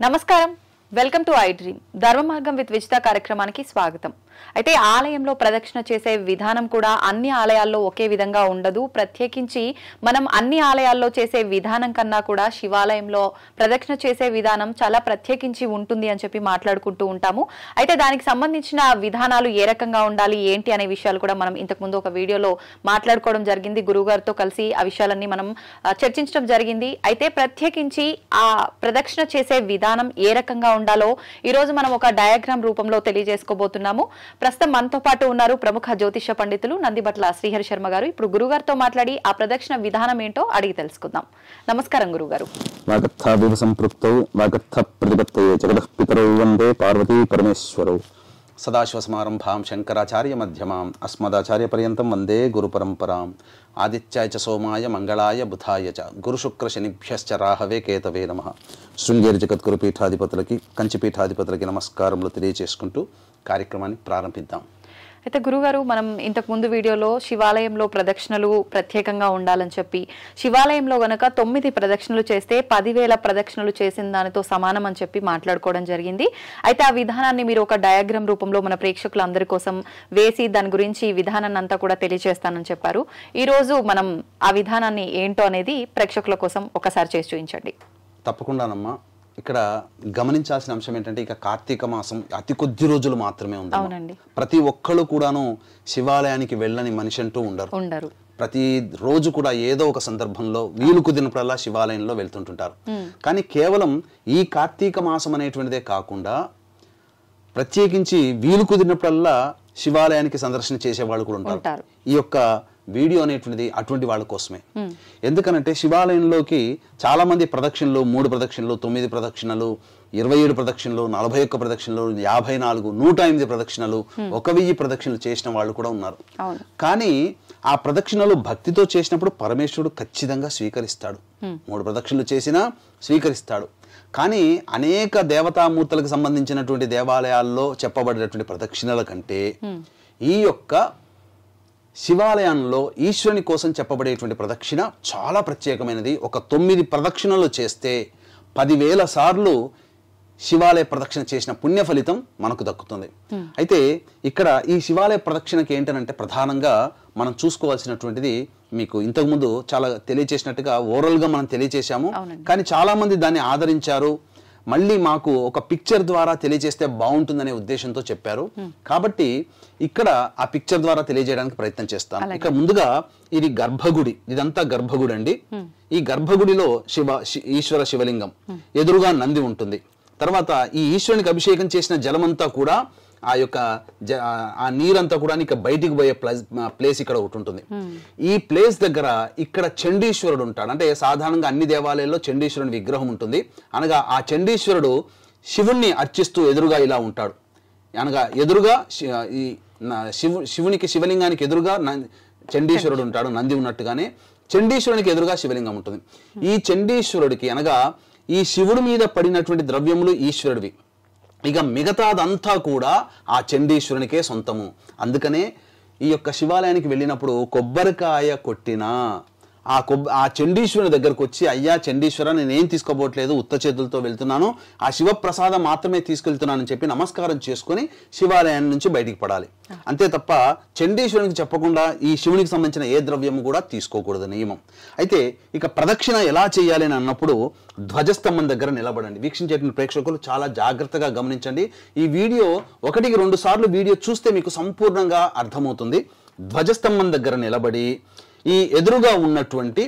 నమస్కారం, welcome to I dream. ధర్మ మార్గం విత్ విజిత కార్యక్రమానికి స్వాగతం. అయితే ఆలయంలో ప్రదక్షిణ చేసే విధానం కూడా అన్ని ఆలయాల్లో ఒకే విధంగా ఉండదు. ప్రత్యేకించి మనం అన్ని ఆలయాల్లో చేసే విధానం కన్నా కూడా శివాలయంలో ప్రదక్షిణ చేసే విధానం చాలా ప్రత్యేకించి ఉంటుంది అని చెప్పి మాట్లాడుకుంటూ ఉంటాము. అయితే దానికి సంబంధించిన విధానాలు ఏ రకంగా ఉండాలి, ఏంటి అనే విషయాలు కూడా మనం ఇంతకుముందు ఒక వీడియోలో మాట్లాడుకోవడం జరిగింది. గురువుగారితో కలిసి ఆ విషయాలన్నీ మనం చర్చించడం జరిగింది. అయితే ప్రత్యేకించి ఆ ప్రదక్షిణ చేసే విధానం ఏ రకంగా ఉండాలో ఈరోజు మనం ఒక డయాగ్రామ్ రూపంలో తెలియజేసుకోబోతున్నాము. ప్రస్తుతం మనతో పాటు ఉన్నారు ప్రముఖ జ్యోతిష పండితులు నందిబట్ల శ్రీహరి శర్మ గారు. ఇప్పుడు గురుగారితో మాట్లాడి ఆ ప్రదక్షిణ విధానం ఏంటో అడిగి తెలుసుకుందాం. నమస్కారం గురుగారు. సదాశివసమారంభాం శంకరాచార్య మధ్యమాం అస్మదాచార్య పర్యంతం వందే గురు పరంపరాం. ఆదిత్యాయ చ సోమాయ మంగళాయ బుధాయ చ గురుశుక్ర శనిభ్యశ్చ రాహవే కేతవే నమః. శృంగేరి జగద్గురు పీఠాధిపతులకి, కంచిపీఠాధిపతులకి నమస్కారములు తెలియజేసుకుంటూ కార్యక్రమాన్ని ప్రారంభిద్దాం. అయితే గురుగారు, మనం ఇంతకు ముందు వీడియోలో శివాలయంలో ప్రదక్షిణలు ప్రత్యేకంగా ఉండాలని చెప్పి, శివాలయంలో గనక 9 ప్రదక్షిణలు చేస్తే 10,000 ప్రదక్షిణలు చేసిన దానితో సమానం అని చెప్పి మాట్లాడుకోవడం జరిగింది. అయితే ఆ విధానాన్ని మీరు ఒక డయాగ్రామ్ రూపంలో మన ప్రేక్షకులందరి కోసం వేసి దాని గురించి విధానాన్ని అంతా కూడా తెలియజేస్తానని చెప్పారు. ఈ రోజు మనం ఆ విధానాన్ని ఏంటో అనేది ప్రేక్షకుల కోసం ఒకసారి చేసి చూపించండి. తప్పకుండానమ్మా. ఇక్కడ గమనించాల్సిన అంశం ఏంటంటే, ఇక కార్తీక మాసం అతి కొద్ది రోజులు మాత్రమే ఉంది. అవునండి. ప్రతి ఒక్కళ్ళు కూడాను శివాలయానికి వెళ్ళని మనిషి అంటూ ఉండరు. ప్రతి రోజు కూడా ఏదో ఒక సందర్భంలో వీలు కుదిరినప్పుడల్లా శివాలయంలో వెళ్తుంటుంటారు. కానీ కేవలం ఈ కార్తీక మాసం అనేటువంటిదే కాకుండా ప్రత్యేకించి వీలు కుదిరినప్పుడల్లా శివాలయానికి సందర్శన చేసేవాళ్ళు కూడా ఉంటారు. ఈ యొక్క వీడియో అనేటువంటిది అటువంటి వాళ్ళ కోసమే. ఎందుకనంటే శివాలయంలోకి చాలా మంది ప్రదక్షిణలు, 3 ప్రదక్షిణలు, 9 ప్రదక్షిణలు, 27 ప్రదక్షిణలు, 41 ప్రదక్షిణలు, 54, 108 ప్రదక్షిణలు, 1000 ప్రదక్షిణలు చేసిన వాళ్ళు కూడా ఉన్నారు. కానీ ఆ ప్రదక్షిణలు భక్తితో చేసినప్పుడు పరమేశ్వరుడు ఖచ్చితంగా స్వీకరిస్తాడు. 3 ప్రదక్షిణలు చేసినా స్వీకరిస్తాడు. కానీ అనేక దేవతామూర్తులకు సంబంధించినటువంటి దేవాలయాల్లో చెప్పబడినటువంటి ప్రదక్షిణల కంటే ఈ యొక్క శివాలయంలో ఈశ్వరుని కోసం చెప్పబడేటువంటి ప్రదక్షిణ చాలా ప్రత్యేకమైనది. ఒక 9 ప్రదక్షిణలు చేస్తే 10,000 సార్లు శివాలయ ప్రదక్షిణ చేసిన పుణ్య ఫలితం మనకు దక్కుతుంది. అయితే ఇక్కడ ఈ శివాలయ ప్రదక్షిణకి ఏంటనంటే ప్రధానంగా మనం చూసుకోవాల్సినటువంటిది, మీకు ఇంతకుముందు చాలా తెలియచేసినట్టుగా ఓరల్గా మనం తెలియచేశాము. కానీ చాలా మంది దాన్ని ఆదరించారు. మళ్ళీ మాకు ఒక పిక్చర్ ద్వారా తెలియజేస్తే బాగుంటుందనే ఉద్దేశంతో చెప్పారు. కాబట్టి ఇక్కడ ఆ పిక్చర్ ద్వారా తెలియజేయడానికి ప్రయత్నం చేస్తాను. ఇక్కడ ముందుగా ఇది గర్భగుడి, ఇదంతా గర్భగుడి అండి. ఈ గర్భగుడిలో ఈశ్వర శివలింగం, ఎదురుగా నంది ఉంటుంది. తర్వాత ఈ ఈశ్వరునికి అభిషేకం చేసిన జలమంతా కూడా ఆ యొక్క ఆ నీరంతా కూడా ఇక బయటికి పోయే ప్లేస్ ఇక్కడ ఒకటి ఉంటుంది. ఈ ప్లేస్ దగ్గర ఇక్కడ చండీశ్వరుడు ఉంటాడు. అంటే సాధారణంగా అన్ని దేవాలయాల్లో చండీశ్వరుని విగ్రహం ఉంటుంది. అనగా ఆ చండీశ్వరుడు శివుణ్ణి అర్చిస్తూ ఎదురుగా ఇలా ఉంటాడు. అనగా ఎదురుగా ఈ శివునికి, శివలింగానికి ఎదురుగా చండీశ్వరుడు ఉంటాడు. నంది ఉన్నట్టుగానే చండీశ్వరునికి ఎదురుగా శివలింగం ఉంటుంది. ఈ చండీశ్వరుడికి అనగా ఈ శివుడి మీద పడినటువంటి ద్రవ్యములు ఈశ్వరుడివి, ఇక మిగతాదంతా కూడా ఆ చండీశ్వరునికే సొంతము. అందుకనే ఈ యొక్క శివాలయానికి వెళ్ళినప్పుడు కొబ్బరికాయ కొట్టినా ఆ చండీశ్వరుని దగ్గరకు వచ్చి, అయ్యా చండీశ్వర, నేనేం తీసుకోబోట్లేదు, ఉత్త చేతులతో వెళ్తున్నాను, ఆ శివప్రసాదం మాత్రమే తీసుకెళ్తున్నానని చెప్పి నమస్కారం చేసుకుని శివాలయం నుంచి బయటికి పడాలి. అంతే తప్ప చండీశ్వరునికి చెప్పకుండా ఈ శివునికి సంబంధించిన ఏ ద్రవ్యము కూడా తీసుకోకూడదు నియమం. అయితే ఇక ప్రదక్షిణ ఎలా చేయాలి అని అన్నప్పుడు ధ్వజస్తంభం దగ్గర నిలబడండి. వీక్షించేటువంటి ప్రేక్షకులు చాలా జాగ్రత్తగా గమనించండి. ఈ వీడియో 1-2 సార్లు వీడియో చూస్తే మీకు సంపూర్ణంగా అర్థమవుతుంది. ధ్వజస్తంభం దగ్గర నిలబడి ఈ ఎదురుగా ఉన్నటువంటి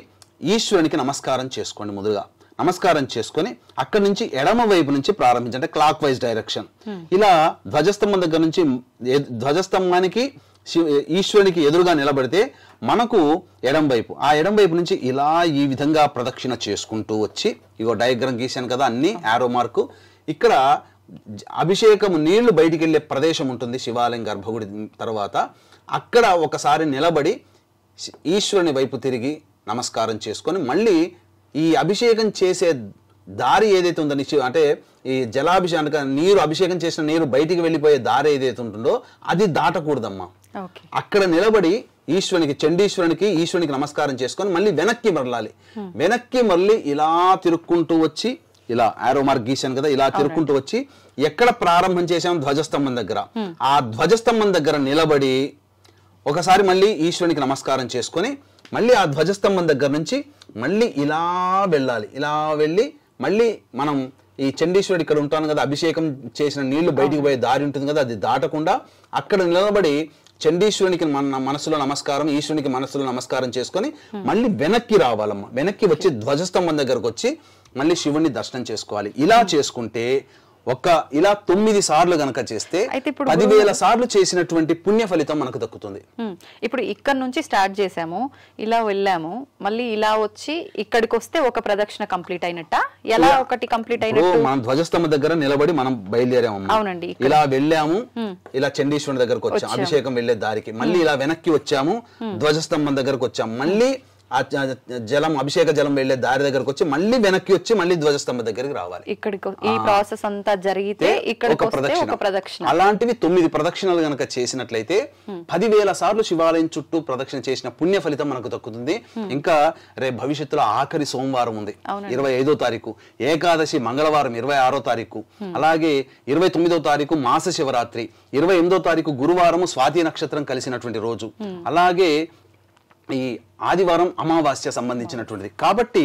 ఈశ్వరునికి నమస్కారం చేసుకోండి. ముందుగా నమస్కారం చేసుకొని అక్కడి నుంచి ఎడమ వైపు నుంచి ప్రారంభించండి, క్లాక్ వైజ్ డైరెక్షన్. ఇలా ధ్వజస్తంభం దగ్గర నుంచి ధ్వజస్తంభానికి ఈశ్వరునికి ఎదురుగా నిలబడితే మనకు ఎడం వైపు, ఆ ఎడం వైపు నుంచి ఇలా ఈ విధంగా ప్రదక్షిణ చేసుకుంటూ వచ్చి, ఇగో డయాగ్రామ్ గీశాను కదా, అన్ని యారో మార్కు. ఇక్కడ అభిషేకం నీళ్లు బయటికి వెళ్ళే ప్రదేశం ఉంటుంది శివాలయం గర్భగుడి తర్వాత. అక్కడ ఒకసారి నిలబడి ఈశ్వరుని వైపు తిరిగి నమస్కారం చేసుకొని మళ్ళీ ఈ అభిషేకం చేసే దారి ఏదైతే ఉందో, అంటే ఈ జలాభిషేకం నీరు, అభిషేకం చేసిన నీరు బయటికి వెళ్ళిపోయే దారి ఏదైతే ఉంటుందో అది దాటకూడదమ్మా. అక్కడ నిలబడి ఈశ్వరునికి చండీశ్వరునికి ఈశ్వరునికి నమస్కారం చేసుకొని మళ్ళీ వెనక్కి మరలాలి. వెనక్కి మళ్ళీ ఇలా తిరుక్కుంటూ వచ్చి ఇలా ఆరో మార్క్ గీశాను కదా, ఇలా తిరుక్కుంటూ వచ్చి ఎక్కడ ప్రారంభం చేసాం ధ్వజస్తంభం దగ్గర, ఆ ధ్వజస్తంభం దగ్గర నిలబడి ఒకసారి మళ్ళీ ఈశ్వరునికి నమస్కారం చేసుకొని మళ్ళీ ఆ ధ్వజస్తంభం దగ్గర నుంచి మళ్ళీ ఇలా వెళ్ళాలి. ఇలా వెళ్ళి మళ్ళీ మనం ఈ చండీశ్వరుడు ఇక్కడ ఉంటాను కదా, అభిషేకం చేసిన నీళ్లు బయటికి పోయే దారి ఉంటుంది కదా, అది దాటకుండా అక్కడ నిలబడి చండీశ్వరునికి మన మనసులో నమస్కారం, ఈశ్వరునికి మనసులో నమస్కారం చేసుకొని మళ్ళీ వెనక్కి రావాలమ్మా. వెనక్కి వచ్చి ధ్వజస్తంభం దగ్గరకు వచ్చి మళ్ళీ శివుణ్ణి దర్శనం చేసుకోవాలి. ఇలా చేసుకుంటే ఇలా 9 సార్లు గనక చేస్తే 10,000 సార్లు చేసినటువంటి పుణ్య ఫలితం మనకు దక్కుతుంది. ఇప్పుడు ఇక్కడ నుంచి స్టార్ట్ చేసాము, ఇలా వెళ్ళాము, మళ్ళీ ఇలా వచ్చి ఇక్కడికి వస్తే ఒక ప్రదక్షిణ కంప్లీట్ అయినట్ట? ఎలా ఒకటి కంప్లీట్ అయినట్టు? మనం ధ్వజస్తంభం దగ్గర నిలబడి మనం బయలుదేరాము. అవునండి. ఇలా వెళ్ళాము, ఇలా చండీశ్వరుని దగ్గరకు వచ్చాము అభిషేకం వెళ్లే దారికి, మళ్ళీ ఇలా వెనక్కి వచ్చాము, ధ్వజస్తంభం దగ్గరకు వచ్చాము, మళ్ళీ ఆ జలం అభిషేక జలం వెళ్లే దారి దగ్గరకు వచ్చి మళ్ళీ వెనక్కి వచ్చి మళ్ళీ ధ్వజస్తంభం దగ్గరికి రావాలి. ఇక్కడికి ఈ ప్రాసెస్ అంతా జరిగితే ఒక ప్రదక్షిణ. అలాంటివి 9 ప్రదక్షిణలు గనక చేసినట్లయితే 10,000 సార్లు శివాలయం చుట్టూ ప్రదక్షిణ చేసిన పుణ్య ఫలితం మనకు దక్కుతుంది. ఇంకా రేపు భవిష్యత్తులో ఆఖరి సోమవారం ఉంది 25వ తారీఖు, ఏకాదశి మంగళవారం 26వ తారీఖు, అలాగే 29వ తారీఖు మాస శివరాత్రి, 28వ తారీఖు గురువారము స్వాతి నక్షత్రం కలిసినటువంటి రోజు, అలాగే ఈ ఆదివారం అమావాస్య సంబంధించినటువంటిది. కాబట్టి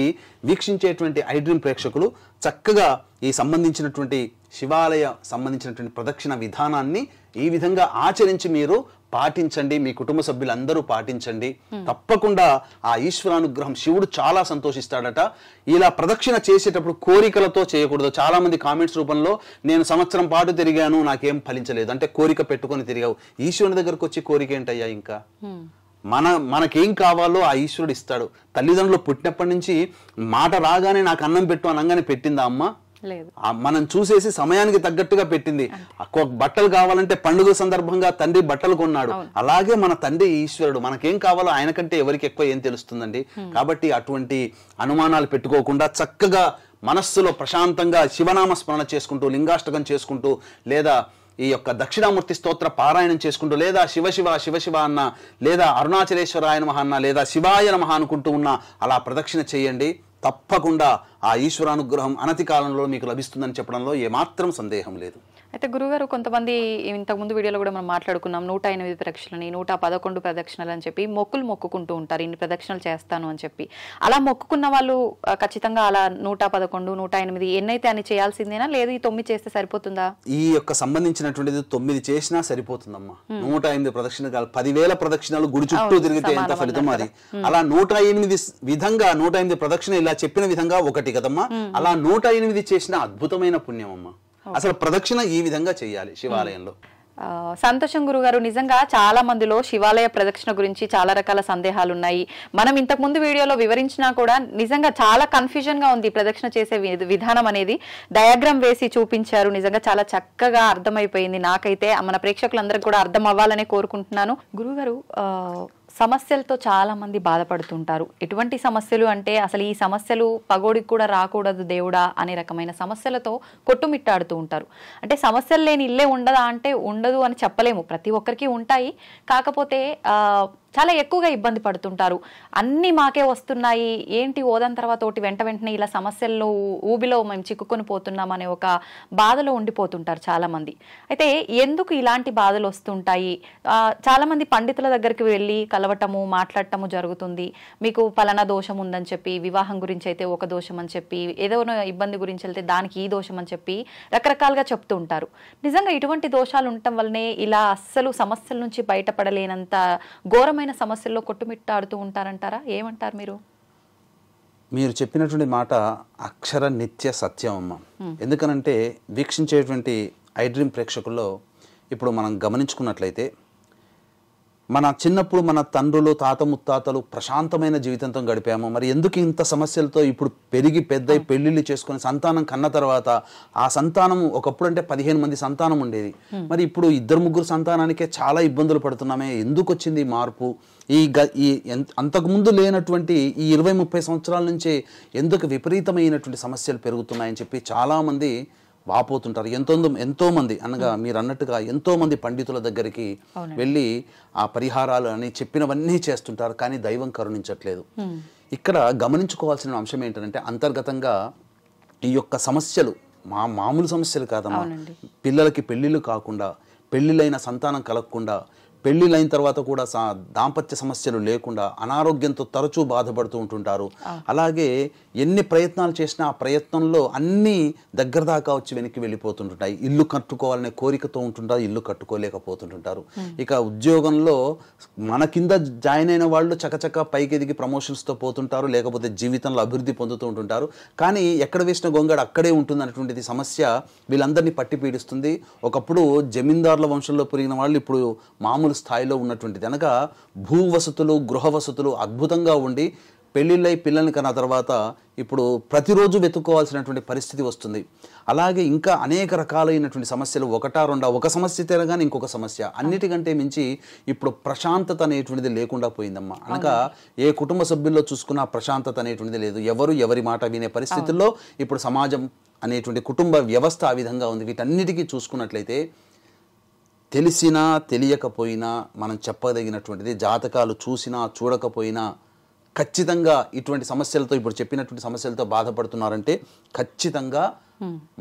వీక్షించేటువంటి ఐడ్రీమ్ ప్రేక్షకులు చక్కగా ఈ సంబంధించినటువంటి శివాలయ సంబంధించినటువంటి ప్రదక్షిణ విధానాన్ని ఈ విధంగా ఆచరించి మీరు పాటించండి, మీ కుటుంబ సభ్యులందరూ పాటించండి. తప్పకుండా ఆ ఈశ్వరానుగ్రహం శివుడు చాలా సంతోషిస్తాడట. ఇలా ప్రదక్షిణ చేసేటప్పుడు కోరికలతో చేయకూడదు. చాలా మంది కామెంట్స్ రూపంలో నేను సంవత్సరం పాటు తిరిగాను నాకేం ఫలించలేదు అంటే కోరిక పెట్టుకొని తిరిగావు. ఈశ్వరుని దగ్గరకు వచ్చి కోరిక ఏంటయ్యా? ఇంకా మనకేం కావాలో ఆ ఈశ్వరుడు ఇస్తాడు. తల్లిదండ్రులు పుట్టినప్పటి నుంచి మాట రాగానే నాకు అన్నం పెట్టు అనగానే పెట్టిందా అమ్మ? మనం చూసేసి సమయానికి తగ్గట్టుగా పెట్టింది. బట్టలు కావాలంటే పండుగ సందర్భంగా తండ్రి బట్టలు కొన్నాడు. అలాగే మన తండ్రి ఈశ్వరుడు, మనకేం కావాలో ఆయన కంటే ఎవరికి ఎక్కువ ఏం తెలుస్తుందండి. కాబట్టి అటువంటి అనుమానాలు పెట్టుకోకుండా చక్కగా మనస్సులో ప్రశాంతంగా శివనామ స్మరణ చేసుకుంటూ, లింగాష్టకం చేసుకుంటూ, లేదా ఈ యొక్క దక్షిణామూర్తి స్తోత్ర పారాయణం చేసుకుంటూ, లేదా శివ శివ శివ శివ అన్న, లేదా అరుణాచలేశ్వరాయ నమః అన్న, లేదా శివాయ నమః అనుకుంటూ ఉన్న అలా ప్రదక్షిణ చేయండి. తప్పకుండా ఆ ఈశ్వరానుగ్రహం అనతి కాలంలో మీకు లభిస్తుందని చెప్పడంలో ఏమాత్రం సందేహం లేదు. అయితే గురుగారు, కొంతమంది ఇంతకుముందు వీడియోలో కూడా మనం మాట్లాడుకున్నాం 108 ప్రదక్షిణలని, 111 ప్రదక్షిణలు అని చెప్పి మొక్కుకుంటూ ఉంటారు, ఇన్ని ప్రదక్షిణలు చేస్తాను అని చెప్పి. అలా మొక్కుకున్న వాళ్ళు ఖచ్చితంగా అలా 111, 108 ఎన్నైతే అని చేయాల్సిందేనా, లేదు ఈ 9 చేస్తే సరిపోతుందా? ఈ యొక్క సంబంధించినటువంటిది 9 చేసినా సరిపోతుందమ్మా. 108 ప్రదక్షిణ కాదు, 10,000 ప్రదక్షిణలు గుడి చుట్టూ తిరిగితే ఎంత ఫలితం అది. అలా 108 విధంగా 108 ప్రదక్షిణ ఇలా చెప్పిన విధంగా ఒకటి కదమ్మా. అలా 108 చేసిన అద్భుతమైన పుణ్యం అమ్మా. అసలు ప్రదక్షిణ ఈ విధంగా చేయాలి శివాలయంలో. సంతోషం గురుగారు. నిజంగా చాలా మందిలో శివాలయ ప్రదక్షిణ గురించి చాలా రకాల సందేహాలు ఉన్నాయి. మనం ఇంతకు ముందు వీడియోలో వివరించినా కూడా నిజంగా చాలా కన్ఫ్యూజన్ గా ఉంది ప్రదక్షిణ చేసే విధానం అనేది. డయాగ్రామ్ వేసి చూపించారు, నిజంగా చాలా చక్కగా అర్థమైపోయింది. నాకైతే మన ప్రేక్షకులందరికీ కూడా అర్థం అవ్వాలనే కోరుకుంటున్నాను. గురుగారు, సమస్యలతో చాలా మంది బాధపడుతుంటారు. ఎటువంటి సమస్యలు అంటే అసలు ఈ సమస్యలు పగోడికి కూడా రాకూడదు దేవుడా అనే రకమైన సమస్యలతో కొట్టుమిట్టాడుతూ ఉంటారు. అంటే సమస్యలు లేని ఇల్లే ఉండదా అంటే ఉండదు అని చెప్పలేము, ప్రతి ఒక్కరికి ఉంటాయి. కాకపోతే చాలా ఎక్కువగా ఇబ్బంది పడుతుంటారు. అన్నీ మాకే వస్తున్నాయి, ఏంటి ఓదాని తర్వాత ఒకటి వెంటనే ఇలా సమస్యల్లో ఊబిలో మేము చిక్కుకొని పోతున్నాం అనే ఒక బాధలో ఉండిపోతుంటారు చాలామంది. అయితే ఎందుకు ఇలాంటి బాధలు వస్తుంటాయి? చాలామంది పండితుల దగ్గరికి వెళ్ళి కలవటము, మాట్లాడటము జరుగుతుంది. మీకు పలానా దోషం ఉందని చెప్పి, వివాహం గురించి అయితే ఒక దోషం అని చెప్పి, ఏదో ఇబ్బంది గురించి వెళ్తే దానికి ఈ దోషం అని చెప్పి రకరకాలుగా చెప్తూ ఉంటారు. నిజంగా ఇటువంటి దోషాలు ఉండటం వల్లనే ఇలా అస్సలు సమస్యల నుంచి బయటపడలేనంత ఘోరమైన సమస్యల్లో కొట్టుమిట్టాడుతూ ఉంటారంటారా? ఏమంటారు మీరు? మీరు చెప్పినటువంటి మాట అక్షర నిత్య సత్యం అమ్మ. ఎందుకనంటే వీక్షించేటువంటి ఐడ్రీమ్ ప్రేక్షకుల్లో ఇప్పుడు మనం గమనించుకున్నట్లయితే మన చిన్నప్పుడు మన తండ్రులు, తాత ముత్తాతలు ప్రశాంతమైన జీవితంతో గడిపాము. మరి ఎందుకు ఇంత సమస్యలతో ఇప్పుడు పెరిగి పెద్దయి పెళ్లిళ్ళు చేసుకుని సంతానం కన్న తర్వాత ఆ సంతానం ఒకప్పుడు అంటే 15 మంది సంతానం ఉండేది, మరి ఇప్పుడు 2-3 సంతానానికే చాలా ఇబ్బందులు పడుతున్నామే. ఎందుకు వచ్చింది మార్పు? ఈ అంతకుముందు లేనటువంటి ఈ 20-30 సంవత్సరాల నుంచే ఎందుకు విపరీతమైనటువంటి సమస్యలు పెరుగుతున్నాయని చెప్పి చాలామంది వాపోతుంటారు. ఎంతో మంది అనగా మీరు అన్నట్టుగా ఎంతో మంది పండితుల దగ్గరికి వెళ్ళి ఆ పరిహారాలు అని చెప్పినవన్నీ చేస్తుంటారు, కానీ దైవం కరుణించట్లేదు. ఇక్కడ గమనించుకోవాల్సిన అంశం ఏంటంటే అంతర్గతంగా ఈ యొక్క సమస్యలు మామూలు సమస్యలు కాదమ్మా. పిల్లలకి పెళ్ళిళ్ళు కాకుండా, పెళ్ళిళ్ళైన సంతానం కలగకుండా, పెళ్ళిళ్ళైన తర్వాత కూడా దాంపత్య సమస్యలు లేకుండా అనారోగ్యంతో తరచూ బాధపడుతూ ఉంటుంటారు. అలాగే ఎన్ని ప్రయత్నాలు చేసినా ఆ ప్రయత్నంలో అన్నీ దగ్గర దాకా వచ్చి వెనక్కి వెళ్ళిపోతుంటాయి. ఇల్లు కట్టుకోవాలనే కోరికతో ఉంటుంటారు, ఇల్లు కట్టుకోలేకపోతుంటారు. ఇక ఉద్యోగంలో మన కింద జాయిన్ అయిన వాళ్ళు చకచక పైకి ఎదిగి ప్రమోషన్స్తో పోతుంటారు, లేకపోతే జీవితంలో అభివృద్ధి పొందుతూ ఉంటుంటారు. కానీ ఎక్కడ వేసిన గొంగడ అక్కడే ఉంటుంది అనేటువంటిది సమస్య వీళ్ళందరినీ పట్టి పీడిస్తుంది. ఒకప్పుడు జమీందారుల వంశంలో పెరిగిన వాళ్ళు ఇప్పుడు మామూలు స్థాయిలో ఉన్నటువంటిది. అనగా భూ వసతులు, గృహ వసతులు అద్భుతంగా ఉండి పెళ్ళిళ్ళై పిల్లల్ని కన్నా తర్వాత ఇప్పుడు ప్రతిరోజు వెతుక్కోవాల్సినటువంటి పరిస్థితి వస్తుంది. అలాగే ఇంకా అనేక రకాలైనటువంటి సమస్యలు, ఒకటా రెండా, ఒక సమస్య తెరగానే ఇంకొక సమస్య. అన్నిటికంటే మించి ఇప్పుడు ప్రశాంతత అనేటువంటిది లేకుండా పోయిందమ్మా. అనగా ఏ కుటుంబ సభ్యుల్లో చూసుకున్నా ప్రశాంతత అనేటువంటిది లేదు. ఎవరి మాట వినే పరిస్థితుల్లో ఇప్పుడు సమాజం అనేటువంటి కుటుంబ వ్యవస్థ ఆ విధంగా ఉంది. వీటన్నిటికీ చూసుకున్నట్లయితే తెలిసినా తెలియకపోయినా మనం చెప్పదగినటువంటిది, జాతకాలు చూసినా చూడకపోయినా ఖచ్చితంగా ఇటువంటి సమస్యలతో, ఇప్పుడు చెప్పినటువంటి సమస్యలతో బాధపడుతున్నారంటే ఖచ్చితంగా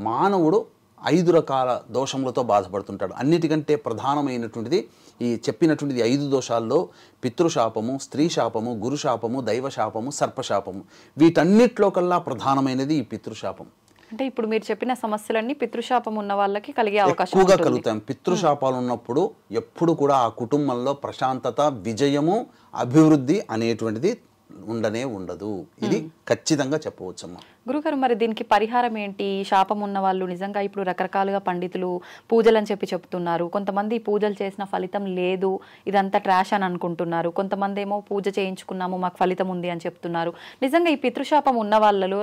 మానవుడు 5 రకాల దోషములతో బాధపడుతుంటాడు. అన్నిటికంటే ప్రధానమైనటువంటిది ఈ చెప్పినటువంటిది 5 దోషాల్లో పితృశాపము, స్త్రీ శాపము, గురుశాపము, దైవశాపము, సర్పశాపము. వీటన్నిటిలో కల్లా ప్రధానమైనది ఈ పితృశాపం. అంటే ఇప్పుడు మీరు చెప్పిన సమస్యలన్నీ పితృశాపం ఉన్న వాళ్ళకి కలిగే అవకాశం ఎక్కువగా కలుగుతాం. పితృశాపాలు ఉన్నప్పుడు ఎప్పుడు కూడా ఆ కుటుంబంలో ప్రశాంతత, విజయము, అభివృద్ధి అనేటువంటిది ఉండనే ఉండదు. ఇది ఖచ్చితంగా చెప్పవచ్చమ్మా. గురుగారు, మరి దీనికి పరిహారం ఏంటి? శాపం ఉన్న వాళ్ళు నిజంగా ఇప్పుడు రకరకాలుగా పండితులు పూజలు అని చెప్తున్నారు. కొంతమంది పూజలు చేసిన ఫలితం లేదు, ఇదంతా ట్రాష్ అని అనుకుంటున్నారు. కొంతమంది ఏమో పూజ చేయించుకున్నాము, మాకు ఫలితం ఉంది అని చెప్తున్నారు. నిజంగా ఈ పితృశాపం ఉన్న వాళ్ళలో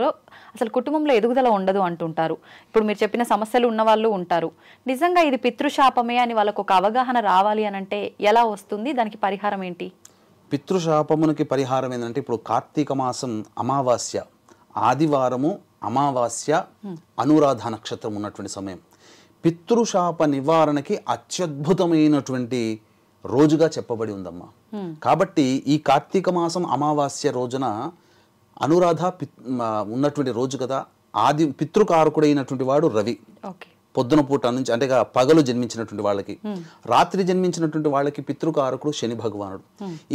అసలు కుటుంబంలో ఎదుగుదల ఉండదు అంటుంటారు. ఇప్పుడు మీరు చెప్పిన సమస్యలు ఉన్న వాళ్ళు ఉంటారు. నిజంగా ఇది పితృశాపమే అని వాళ్ళకు ఒక అవగాహన రావాలి అని అంటే ఎలా వస్తుంది? దానికి పరిహారం ఏంటి? పితృశాపమునికి పరిహారం ఏంటంటే ఇప్పుడు కార్తీక మాసం అమావాస్య, ఆదివారము అమావాస్య, అనురాధ నక్షత్రం ఉన్నటువంటి సమయం పితృశాప నివారణకి అత్యద్భుతమైనటువంటి రోజుగా చెప్పబడి ఉందమ్మా. కాబట్టి ఈ కార్తీక మాసం అమావాస్య రోజున అనురాధ ఉన్నటువంటి రోజు కదా. పితృకారకుడైనటువంటి వాడు రవి. పొద్దున పూట నుంచి అంటే పగలు జన్మించినటువంటి వాళ్ళకి, రాత్రి జన్మించినటువంటి వాళ్ళకి పితృకారకుడు శని భగవానుడు.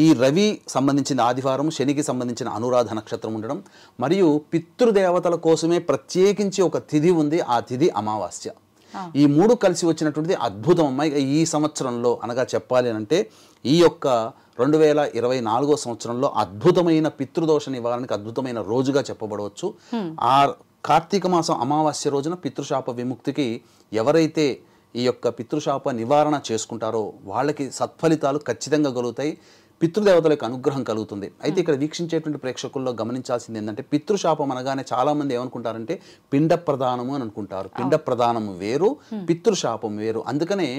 ఈ రవి సంబంధించిన ఆదివారం, శనికి సంబంధించిన అనురాధ నక్షత్రం ఉండడం, మరియు పితృదేవతల కోసమే ప్రత్యేకించి ఒక తిథి ఉంది, ఆ తిథి అమావాస్య. ఈ 3 కలిసి వచ్చినటువంటిది అద్భుతం అమ్మాయి. ఈ సంవత్సరంలో అనగా చెప్పాలి అంటే ఈ యొక్క 2024 సంవత్సరంలో అద్భుతమైన పితృదోష నివారణకి అద్భుతమైన రోజుగా చెప్పబడవచ్చు. ఆ కార్తీక మాసం అమావాస్య రోజున పితృశాప విముక్తికి ఎవరైతే ఈ యొక్క పితృశాప నివారణ చేసుకుంటారో వాళ్ళకి సత్ఫలితాలు ఖచ్చితంగా కలుగుతాయి, పితృదేవతల యొక్క అనుగ్రహం కలుగుతుంది. అయితే ఇక్కడ వీక్షించేటువంటి ప్రేక్షకుల్లో గమనించాల్సింది ఏంటంటే పితృశాపం అనగానే చాలా మంది ఏమనుకుంటారంటే పిండ ప్రదానము అని అనుకుంటారు. పిండ ప్రదానము వేరు, పితృశాపం వేరు. అందుకనే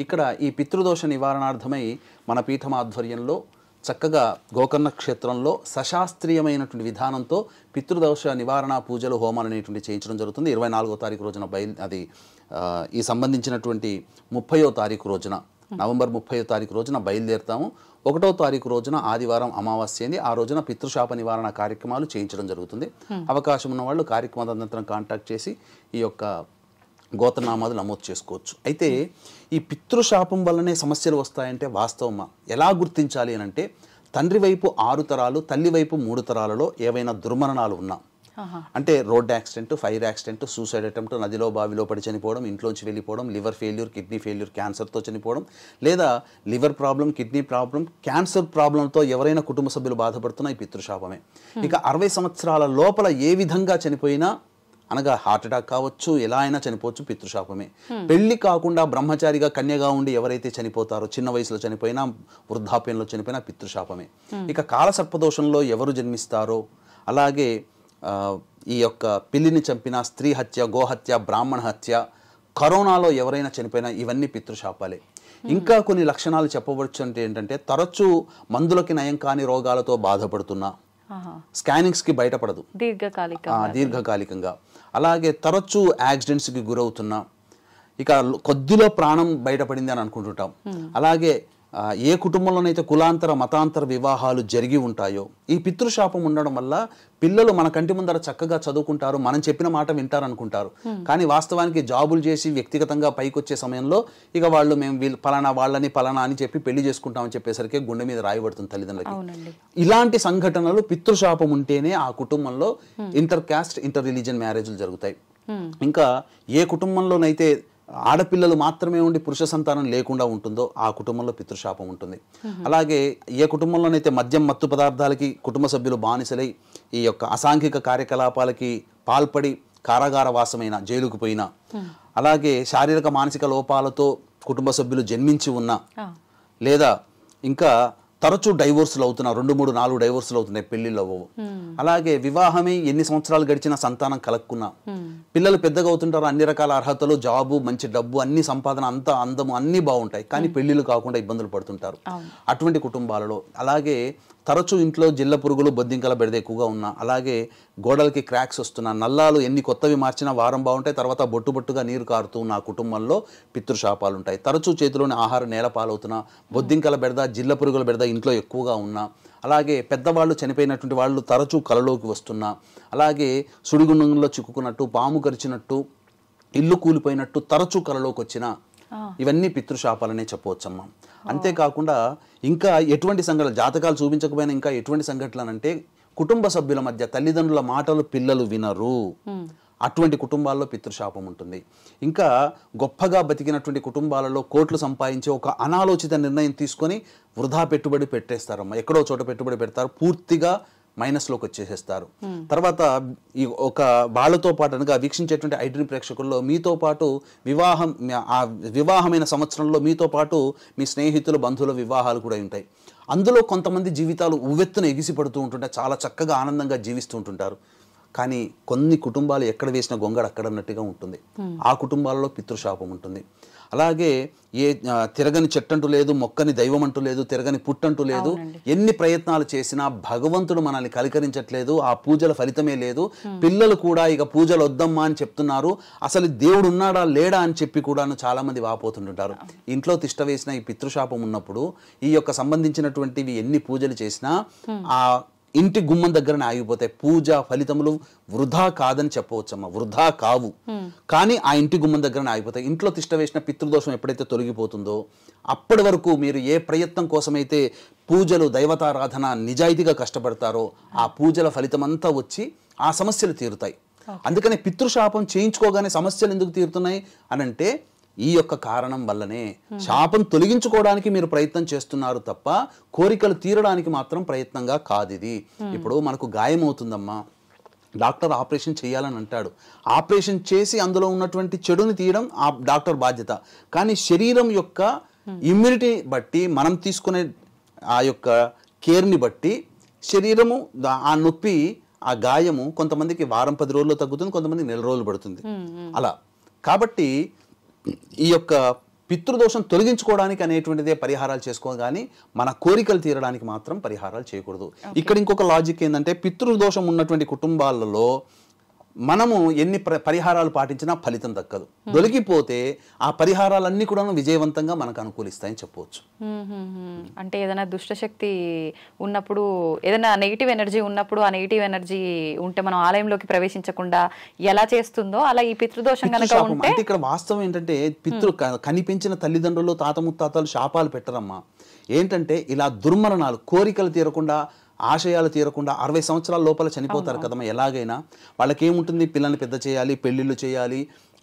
ఇక్కడ ఈ పితృదోష నివారణార్థమై మన పీఠం ఆధ్వర్యంలో చక్కగా గోకర్ణ క్షేత్రంలో సశాస్త్రీయమైనటువంటి విధానంతో పితృదోష నివారణ పూజలు, హోమాలు అనేటువంటి చేయించడం జరుగుతుంది. 24వ తారీఖు రోజున ఈ సంబంధించినటువంటి 30వ తారీఖు రోజున, నవంబర్ 30వ తారీఖు రోజున బయలుదేరుతాము. 1వ తారీఖు రోజున ఆదివారం అమావాస్య అయింది. ఆ రోజున పితృశాప నివారణ కార్యక్రమాలు చేయించడం జరుగుతుంది. అవకాశం ఉన్న వాళ్ళు కార్యక్రమానంతరం కాంటాక్ట్ చేసి ఈ యొక్క గోత్రనామాలు నమోదు చేసుకోవచ్చు. అయితే ఈ పితృశాపం వల్లనే సమస్యలు వస్తాయంటే వాస్తవమా? ఎలా గుర్తించాలి అని అంటే తండ్రి వైపు 6 తరాలు, తల్లి వైపు 3 తరాలలో ఏవైనా దుర్మరణాలు ఉన్నా, అంటే road accident, fire accident, suicide attempt, నదిలో బావిలో పడి చనిపోవడం, ఇంట్లోంచి వెళ్ళిపోవడం, లివర్ ఫెయిల్యూర్, కిడ్నీ ఫెయిల్యూర్, క్యాన్సర్తో చనిపోవడం, లేదా liver problem, kidney problem, cancer ప్రాబ్లంతో ఎవరైనా కుటుంబ సభ్యులు బాధపడుతున్నా ఈ పితృశాపమే. ఇక 60 సంవత్సరాల లోపల ఏ విధంగా చనిపోయినా, అనగా హార్ట్ అటాక్ కావచ్చు, ఎలా అయినా చనిపోవచ్చు, పితృశాపమే. పెళ్లి కాకుండా బ్రహ్మచారిగా కన్యగా ఉండి ఎవరైతే చనిపోతారో, చిన్న వయసులో చనిపోయినా, వృద్ధాప్యంలో చనిపోయినా పితృశాపమే. ఇక కాలసర్పదోషంలో ఎవరు జన్మిస్తారో, అలాగే ఈ యొక్క పిల్లిని చంపిన, స్త్రీ హత్య, గోహత్య, బ్రాహ్మణ హత్య, కరోనాలో ఎవరైనా చనిపోయినా ఇవన్నీ పితృశాపాలే. ఇంకా కొన్ని లక్షణాలు చెప్పవచ్చు అంటే ఏంటంటే తరచూ మందులకి నయం కాని రోగాలతో బాధపడుతున్నా, స్కానింగ్స్కి బయటపడదు దీర్ఘకాలికంగా. అలాగే తరచూ యాక్సిడెంట్స్కి గురవుతున్నా, ఇక కొద్దిలో ప్రాణం బయటపడింది అని అనుకుంటుంటాం. అలాగే ఏ కుటుంబంలోనైతే కులాంతర మతాంతర వివాహాలు జరిగి ఉంటాయో ఈ పితృశాపం ఉండడం వల్ల పిల్లలు మన కంటి ముందర చక్కగా చదువుకుంటారు, మనం చెప్పిన మాట వింటారు అనుకుంటారు. కానీ వాస్తవానికి జాబులు చేసి వ్యక్తిగతంగా పైకి వచ్చే సమయంలో ఇక వాళ్ళు మేము పలానా వాళ్ళని పలానా అని చెప్పి పెళ్లి చేసుకుంటామని చెప్పేసరికి గుండె మీద రాయబడుతుంది తల్లిదండ్రులకి. ఇలాంటి సంఘటనలు పితృశాపం ఉంటేనే ఆ కుటుంబంలో ఇంటర్ క్యాస్ట్ ఇంటర్ రిలీజియన్ మ్యారేజ్లు జరుగుతాయి. ఇంకా ఏ కుటుంబంలోనైతే ఆడపిల్లలు మాత్రమే ఉండి పురుష సంతానం లేకుండా ఉంటుందో ఆ కుటుంబంలో పితృశాపం ఉంటుంది. అలాగే ఏ కుటుంబంలోనైతే మద్యం మత్తు పదార్థాలకి కుటుంబ సభ్యులు బానిసలై ఈ యొక్క అసాంఘిక కార్యకలాపాలకి పాల్పడి కారాగార వాసమైన జైలుకు పోయినా, అలాగే శారీరక మానసిక లోపాలతో కుటుంబ సభ్యులు జన్మించి ఉన్నా, లేదా ఇంకా తరచూ డైవోర్సులు అవుతున్నా, 2, 3, 4 డైవోర్సులు అవుతున్నాయి, పెళ్లిళ్ళు అవ్వవు. అలాగే వివాహమే ఎన్ని సంవత్సరాలు గడిచినా సంతానం కలక్కున్నా, పిల్లలు పెద్దగా అవుతుంటారు, అన్ని రకాల అర్హతలు, జాబు, మంచి డబ్బు, అన్ని సంపాదన, అంతా అందము అన్నీ బాగుంటాయి, కానీ పెళ్లిళ్ళు కాకుండా ఇబ్బందులు పడుతుంటారు అటువంటి కుటుంబాలలో. అలాగే తరచూ ఇంట్లో జిల్ల పురుగులు బొద్దింకల బెడద ఎక్కువగా ఉన్నా, అలాగే గోడలకి క్రాక్స్ వస్తున్నా, నల్లాలు ఎన్ని కొత్తవి మార్చినా వారం బాగుంటాయి, తర్వాత బొట్టుగా నీరు కారుతూ ఉన్న కుటుంబంలో పితృశాపాలు ఉంటాయి. తరచూ చేతిలోని ఆహారం నేల పాలవుతున్నా, బొద్దింకల బెడద జిల్ల పురుగుల బెడద ఇంట్లో ఎక్కువగా ఉన్నా, అలాగే పెద్దవాళ్ళు చనిపోయినటువంటి వాళ్ళు తరచూ కలలోకి వస్తున్నా, అలాగే సుడిగుండంలో చిక్కుకున్నట్టు, పాము కరిచినట్టు, ఇల్లు కూలిపోయినట్టు తరచూ కలలోకి వచ్చినా ఇవన్నీ పితృశాపాలనే చెప్పవచ్చమ్మా. అంతేకాకుండా ఇంకా ఎటువంటి సంఘటనలు, జాతకాలు చూపించకపోయినా ఇంకా ఎటువంటి సంఘటనలు అంటే కుటుంబ సభ్యుల మధ్య తల్లిదండ్రుల మాటలు పిల్లలు వినరు, అటువంటి కుటుంబాల్లో పితృశాపం ఉంటుంది. ఇంకా గొప్పగా బతికినటువంటి కుటుంబాలలో కోట్లు సంపాదించి ఒక అనాలోచిత నిర్ణయం తీసుకొని వృధా పెట్టుబడి పెట్టేస్తారమ్మా. ఎక్కడో చోట పెట్టుబడి పెడతారు, పూర్తిగా మైనస్లోకి వచ్చేసేస్తారు. తర్వాత ఈ ఒక వాళ్ళతో పాటు అనగా వీక్షించేటువంటి ఐడ్రీమ్ ప్రేక్షకుల్లో మీతో పాటు వివాహమైన సంవత్సరంలో మీతో పాటు మీ స్నేహితులు బంధువుల వివాహాలు కూడా ఉంటాయి. అందులో కొంతమంది జీవితాలు ఉవ్వెత్తున ఎగిసిపడుతూ ఉంటుంటాయి, చాలా చక్కగా ఆనందంగా జీవిస్తూ ఉంటుంటారు. కానీ కొన్ని కుటుంబాలు ఎక్కడ వేసిన గొంగడ అక్కడన్నట్టుగా ఉంటుంది, ఆ కుటుంబాలలో పితృశాపం ఉంటుంది. అలాగే తిరగని చెట్టంటూ లేదు, మొక్కని దైవం అంటూ లేదు, తిరగని పుట్టంటూ లేదు, ఎన్ని ప్రయత్నాలు చేసినా భగవంతుడు మనల్ని కలికరించట్లేదు, ఆ పూజల ఫలితమే లేదు. పిల్లలు కూడా ఇక పూజలు వద్దమ్మా అని చెప్తున్నారు, అసలు దేవుడు ఉన్నాడా లేడా అని చెప్పి కూడా చాలా మంది వాపోతుంటారు. ఇంట్లో తిష్ట వేసిన ఈ పితృశాపం ఉన్నప్పుడు ఈ యొక్క సంబంధించినటువంటివి ఎన్ని పూజలు చేసినా ఆ ఇంటి గుమ్మం దగ్గరనే ఆగిపోతాయి. పూజ ఫలితములు వృధా కాదని చెప్పవచ్చమ్మా, వృధా కావు, కానీ ఆ ఇంటి గుమ్మం దగ్గరనే ఆగిపోతాయి. ఇంట్లో తిష్ట వేసిన పితృదోషం ఎప్పుడైతే తొలగిపోతుందో అప్పటి వరకు మీరు ఏ ప్రయత్నం కోసమైతే పూజలు దైవతారాధన నిజాయితీగా కష్టపడతారో ఆ పూజల ఫలితం అంతా వచ్చి ఆ సమస్యలు తీరుతాయి. అందుకని పితృశాపం చేయించుకోగానే సమస్యలు ఎందుకు తీరుతున్నాయి అనంటే ఈ యొక్క కారణం వల్లనే. శాపం తొలగించుకోవడానికి మీరు ప్రయత్నం చేస్తున్నారు తప్ప కోరికలు తీరడానికి మాత్రం ప్రయత్నంగా కాదు ఇది. ఇప్పుడు మనకు గాయం అవుతుందమ్మా, డాక్టర్ ఆపరేషన్ చేయాలని అంటాడు, ఆపరేషన్ చేసి అందులో ఉన్నటువంటి చెడుని తీయడం ఆ డాక్టర్ బాధ్యత. కానీ శరీరం యొక్క ఇమ్యూనిటీ బట్టి మనం తీసుకునే ఆ యొక్క కేర్ని బట్టి శరీరము ఆ నొప్పి ఆ గాయము కొంతమందికి వారం 10 రోజుల్లో తగ్గుతుంది, కొంతమందికి నెల రోజులు పడుతుంది అలా. కాబట్టి ఈ యొక్క పితృదోషం తొలగించుకోవడానికి అనేటువంటిదే పరిహారాలు చేసుకోవాలి, కానీ మన కోరికలు తీరడానికి మాత్రం పరిహారాలు చేయకూడదు. ఇక్కడ ఇంకొక లాజిక్ ఏంటంటే పితృదోషం ఉన్నటువంటి కుటుంబాలలో మనము ఎన్ని పరిహారాలు పాటించినా ఫలితం దక్కదు. దొరికిపోతే ఆ పరిహారాలన్నీ కూడా విజయవంతంగా మనకు అనుకూలిస్తాయని చెప్పవచ్చు. అంటే ఏదైనా దుష్టశక్తి ఉన్నప్పుడు, ఏదైనా నెగిటివ్ ఎనర్జీ ఉన్నప్పుడు ఆ నెగిటివ్ ఎనర్జీ ఉంటే మనం ఆలయంలోకి ప్రవేశించకుండా ఎలా చేస్తుందో అలా ఈ పితృదోషం కనుక ఉంటే. అంటే ఇక్కడ వాస్తవం ఏంటంటే కనిపించిన తల్లిదండ్రులు తాత ముత్తాతలు శాపాలు పెట్టరమ్మా. ఏంటంటే ఇలా దుర్మరణాలు, కోరికలు తీరకుండా, ఆశయాలు తీరకుండా 60 సంవత్సరాల లోపల చనిపోతారు కదమ్మా. ఎలాగైనా వాళ్ళకి ఏముంటుంది, పిల్లల్ని పెద్ద చేయాలి, పెళ్ళిళ్ళు చేయాలి,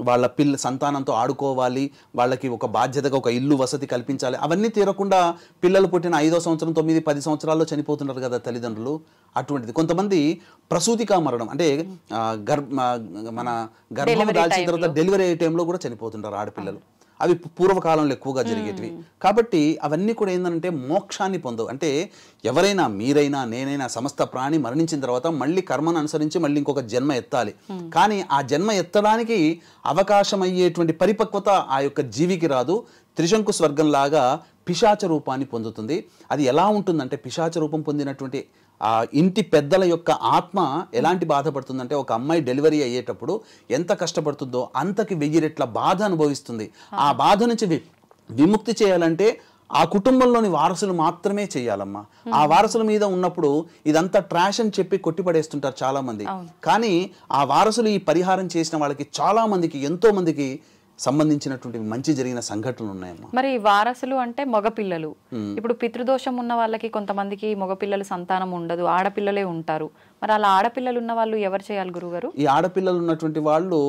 వాళ్ళ సంతానంతో ఆడుకోవాలి, వాళ్ళకి ఒక బాధ్యతగా ఒక ఇల్లు వసతి కల్పించాలి. అవన్నీ తీరకుండా పిల్లలు పుట్టిన 5వ సంవత్సరం 9, 10 సంవత్సరాల్లో చనిపోతున్నారు కదా తల్లిదండ్రులు. అటువంటిది కొంతమంది ప్రసూతికా మరణం అంటే మన గర్భం దాల్చిన తర్వాత డెలివరీ అయ్యే టైంలో కూడా చనిపోతుంటారు ఆడపిల్లలు. అవి పూర్వకాలంలో ఎక్కువగా జరిగేటివి. కాబట్టి అవన్నీ కూడా ఏంటంటే మోక్షాన్ని పొందవు. అంటే ఎవరైనా, మీరైనా, నేనైనా, సమస్త ప్రాణి మరణించిన తర్వాత మళ్ళీ కర్మను అనుసరించి మళ్ళీ ఇంకొక జన్మ ఎత్తాలి. కానీ ఆ జన్మ ఎత్తడానికి అవకాశం అయ్యేటువంటి పరిపక్వత ఆ యొక్క జీవికి రాదు. త్రిశంకు స్వర్గంలాగా పిశాచ రూపాన్ని పొందుతుంది. అది ఎలా ఉంటుందంటే పిశాచ రూపం పొందినటువంటి ఆ ఇంటి పెద్దల యొక్క ఆత్మ ఎలాంటి బాధపడుతుందంటే ఒక అమ్మాయి డెలివరీ అయ్యేటప్పుడు ఎంత కష్టపడుతుందో అంతకి 1000 రెట్ల బాధ అనుభవిస్తుంది. ఆ బాధ నుంచి విముక్తి చేయాలంటే ఆ కుటుంబంలోని వారసులు మాత్రమే చేయాలమ్మా. ఆ వారసుల మీద ఉన్నప్పుడు ఇదంతా ట్రాష్ అని చెప్పి కొట్టిపడేస్తుంటారు చాలా మంది. కానీ ఆ వారసులు ఈ పరిహారం చేసిన వాళ్ళకి చాలా మందికి ఎంతో మందికి సంబంధించినటువంటి మంచి జరిగిన సంఘటనలు ఉన్నాయమ్మా. మరి వారసులు అంటే మగపిల్లలు. ఇప్పుడు పితృదోషం ఉన్న వాళ్ళకి కొంతమందికి మగపిల్లలు సంతానం ఉండదు, ఆడపిల్లలే ఉంటారు. మరి అలా ఆడపిల్లలు ఉన్న వాళ్ళు ఎవరు చేయాలి గురుగారు? ఈ ఆడపిల్లలు ఉన్నటువంటి వాళ్ళు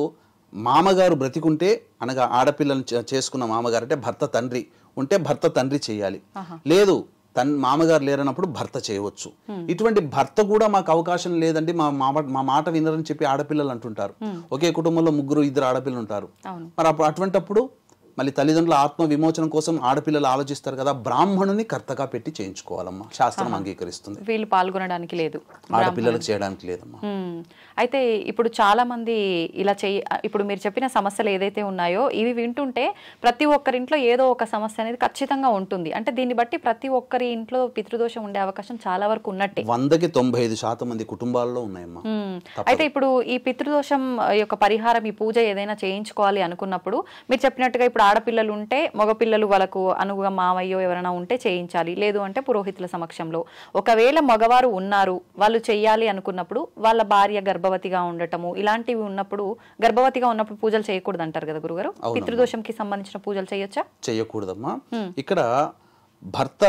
మామగారు బ్రతికుంటే అనగా ఆడపిల్లను చేసుకున్న మామగారు అంటే భర్త తండ్రి ఉంటే భర్త తండ్రి చేయాలి. లేదు మామగారు లేరన్నప్పుడు భర్త చేయవచ్చు. ఇటువంటి భర్త కూడా మాకు అవకాశం లేదండి, మా మాట వినరని చెప్పి ఆడపిల్లలు అంటుంటారు. ఒకే కుటుంబంలో 2 ఆడపిల్లలు ఉంటారు. మరి అటువంటప్పుడు మళ్ళీ తల్లిదండ్రుల ఆత్మ విమోచనం కోసం ఆడపిల్లలు ఆలోచిస్తారు కదా, బ్రాహ్మణుని కర్తగా పెట్టి చేయించుకోవాలమ్మా. శాస్త్రం అంగీకరిస్తుంది. వీళ్ళు పాల్గొనడానికి లేదు, ఆడపిల్లలకు చేయడానికి లేదమ్మా. అయితే ఇప్పుడు చాలా మంది ఇలా ఇప్పుడు మీరు చెప్పిన సమస్యలు ఏదైతే ఉన్నాయో ఇవి వింటుంటే ప్రతి ఒక్కరింట్లో ఏదో ఒక సమస్య అనేది ఖచ్చితంగా ఉంటుంది. అంటే దీన్ని బట్టి ప్రతి ఒక్కరి ఇంట్లో పితృదోషం ఉండే అవకాశం చాలా వరకు ఉన్నట్టే. 100కి 95% మంది కుటుంబాల్లో ఉన్నాయమ్మా. అయితే ఇప్పుడు ఈ పితృదోషం యొక్క పరిహారం, ఈ పూజ ఏదైనా చేయించుకోవాలి అనుకున్నప్పుడు మీరు చెప్పినట్టుగా ఇప్పుడు ఆడపిల్లలు ఉంటే మగపిల్లలు వాళ్ళకు అనుగుగా మామయ్యో ఎవరైనా ఉంటే చేయించాలి, లేదు అంటే పురోహితుల సమక్షంలో. ఒకవేళ మగవారు ఉన్నారు, వాళ్ళు చెయ్యాలి అనుకున్నప్పుడు వాళ్ళ భార్య గర్భవతిగా ఉండటము ఇలాంటివి ఉన్నప్పుడు, గర్భవతిగా ఉన్నప్పుడు పూజలు చేయకూడదు అంటారు కదా గురుగారు. పితృదోషంకి సంబంధించిన పూజలు చేయొచ్చా? చేయకూడదమ్మా. ఇక్కడ భర్త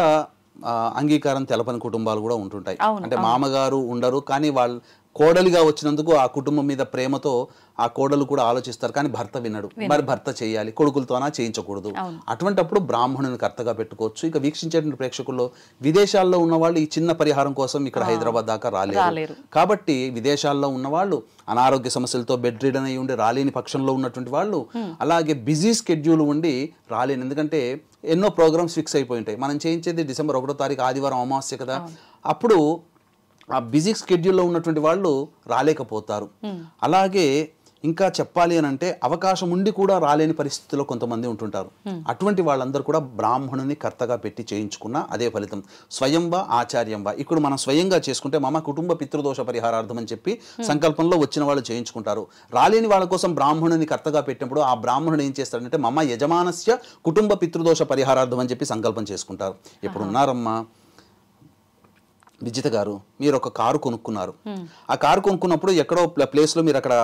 అంగీకారం తెలపని కుటుంబాలు కూడా ఉంటుంటాయి. అంటే మామగారు ఉండరు కానీ వాళ్ళు కోడలిగా వచ్చినందుకు ఆ కుటుంబం మీద ప్రేమతో ఆ కోడలు కూడా ఆలోచిస్తారు కానీ భర్త వినడు. మరి భర్త చేయాలి, కొడుకులతోనా చేయించకూడదు. అటువంటప్పుడు బ్రాహ్మణుని కర్తగా పెట్టుకోవచ్చు. ఇక వీక్షించేటువంటి ప్రేక్షకుల్లో విదేశాల్లో ఉన్న వాళ్ళు ఈ చిన్న పరిహారం కోసం ఇక్కడ హైదరాబాద్ దాకా రాలేరు. కాబట్టి విదేశాల్లో ఉన్న వాళ్ళు అనారోగ్య సమస్యలతో బెడ్ రిడన్ అయ్యి ఉండి రాలేని పక్షంలో ఉన్నటువంటి వాళ్ళు, అలాగే బిజీ స్కెడ్యూల్ ఉండి రాలేని, ఎందుకంటే ఎన్నో ప్రోగ్రామ్స్ ఫిక్స్ అయిపోయి ఉంటాయి. మనం చేయించేది డిసెంబర్ 1వ తారీఖు ఆదివారం అమావాస్య కదా, అప్పుడు ఆ బిజీ స్కెడ్యూల్లో ఉన్నటువంటి వాళ్ళు రాలేకపోతారు. అలాగే ఇంకా చెప్పాలి అని అంటే అవకాశం ఉండి కూడా రాలేని పరిస్థితుల్లో కొంతమంది ఉంటుంటారు. అటువంటి వాళ్ళందరూ కూడా బ్రాహ్మణుని కర్తగా పెట్టి చేయించుకున్న అదే ఫలితం. స్వయంవా ఆచార్యంవా, ఇక్కడ మనం స్వయంగా చేసుకుంటే మమ కుటుంబ పితృదోష పరిహారార్థం అని చెప్పి సంకల్పంలో వచ్చిన వాళ్ళు చేయించుకుంటారు. రాలేని వాళ్ళ కోసం బ్రాహ్మణుని కర్తగా పెట్టినప్పుడు ఆ బ్రాహ్మణుడు ఏం చేస్తాడంటే మమ యజమానస్య కుటుంబ పితృదోష పరిహారార్థం అని చెప్పి సంకల్పం చేసుకుంటారు. ఇప్పుడు ఉన్నారమ్మా విజిత గారు, మీరు ఒక కారు కొనుక్కున్నారు. ఆ కారు కొనుక్కున్నప్పుడు ఎక్కడో ప్లేస్లో మీరు అక్కడ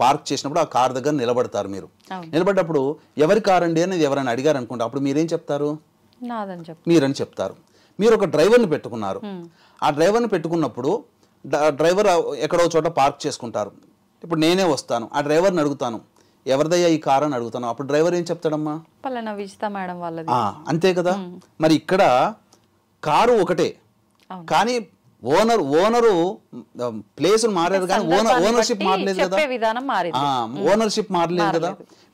పార్క్ చేసినప్పుడు ఆ కారు దగ్గర నిలబడతారు. మీరు నిలబడ్డప్పుడు ఎవరి కారు అండి అనేది ఎవరైనా అడిగారు అనుకుంటా, అప్పుడు మీరేం చెప్తారు? మీరని చెప్తారు. మీరు ఒక డ్రైవర్ని పెట్టుకున్నారు. ఆ డ్రైవర్ని పెట్టుకున్నప్పుడు డ్రైవర్ ఎక్కడో చోట పార్క్ చేసుకుంటారు. ఇప్పుడు నేనే వస్తాను, ఆ డ్రైవర్ని అడుగుతాను ఎవరిదయ్యా ఈ కారు అని అడుగుతాను. అప్పుడు డ్రైవర్ ఏం చెప్తాడమ్మా? పలానా విజిత మేడం వాళ్ళది. అంతే కదా. మరి ఇక్కడ కారు ఒకటే కానీ ఓనరు ప్లేస్ మారారు కానీ ఓనర్షిప్ మారలేదు కదా. ఓనర్షిప్ మారలేదు కదా.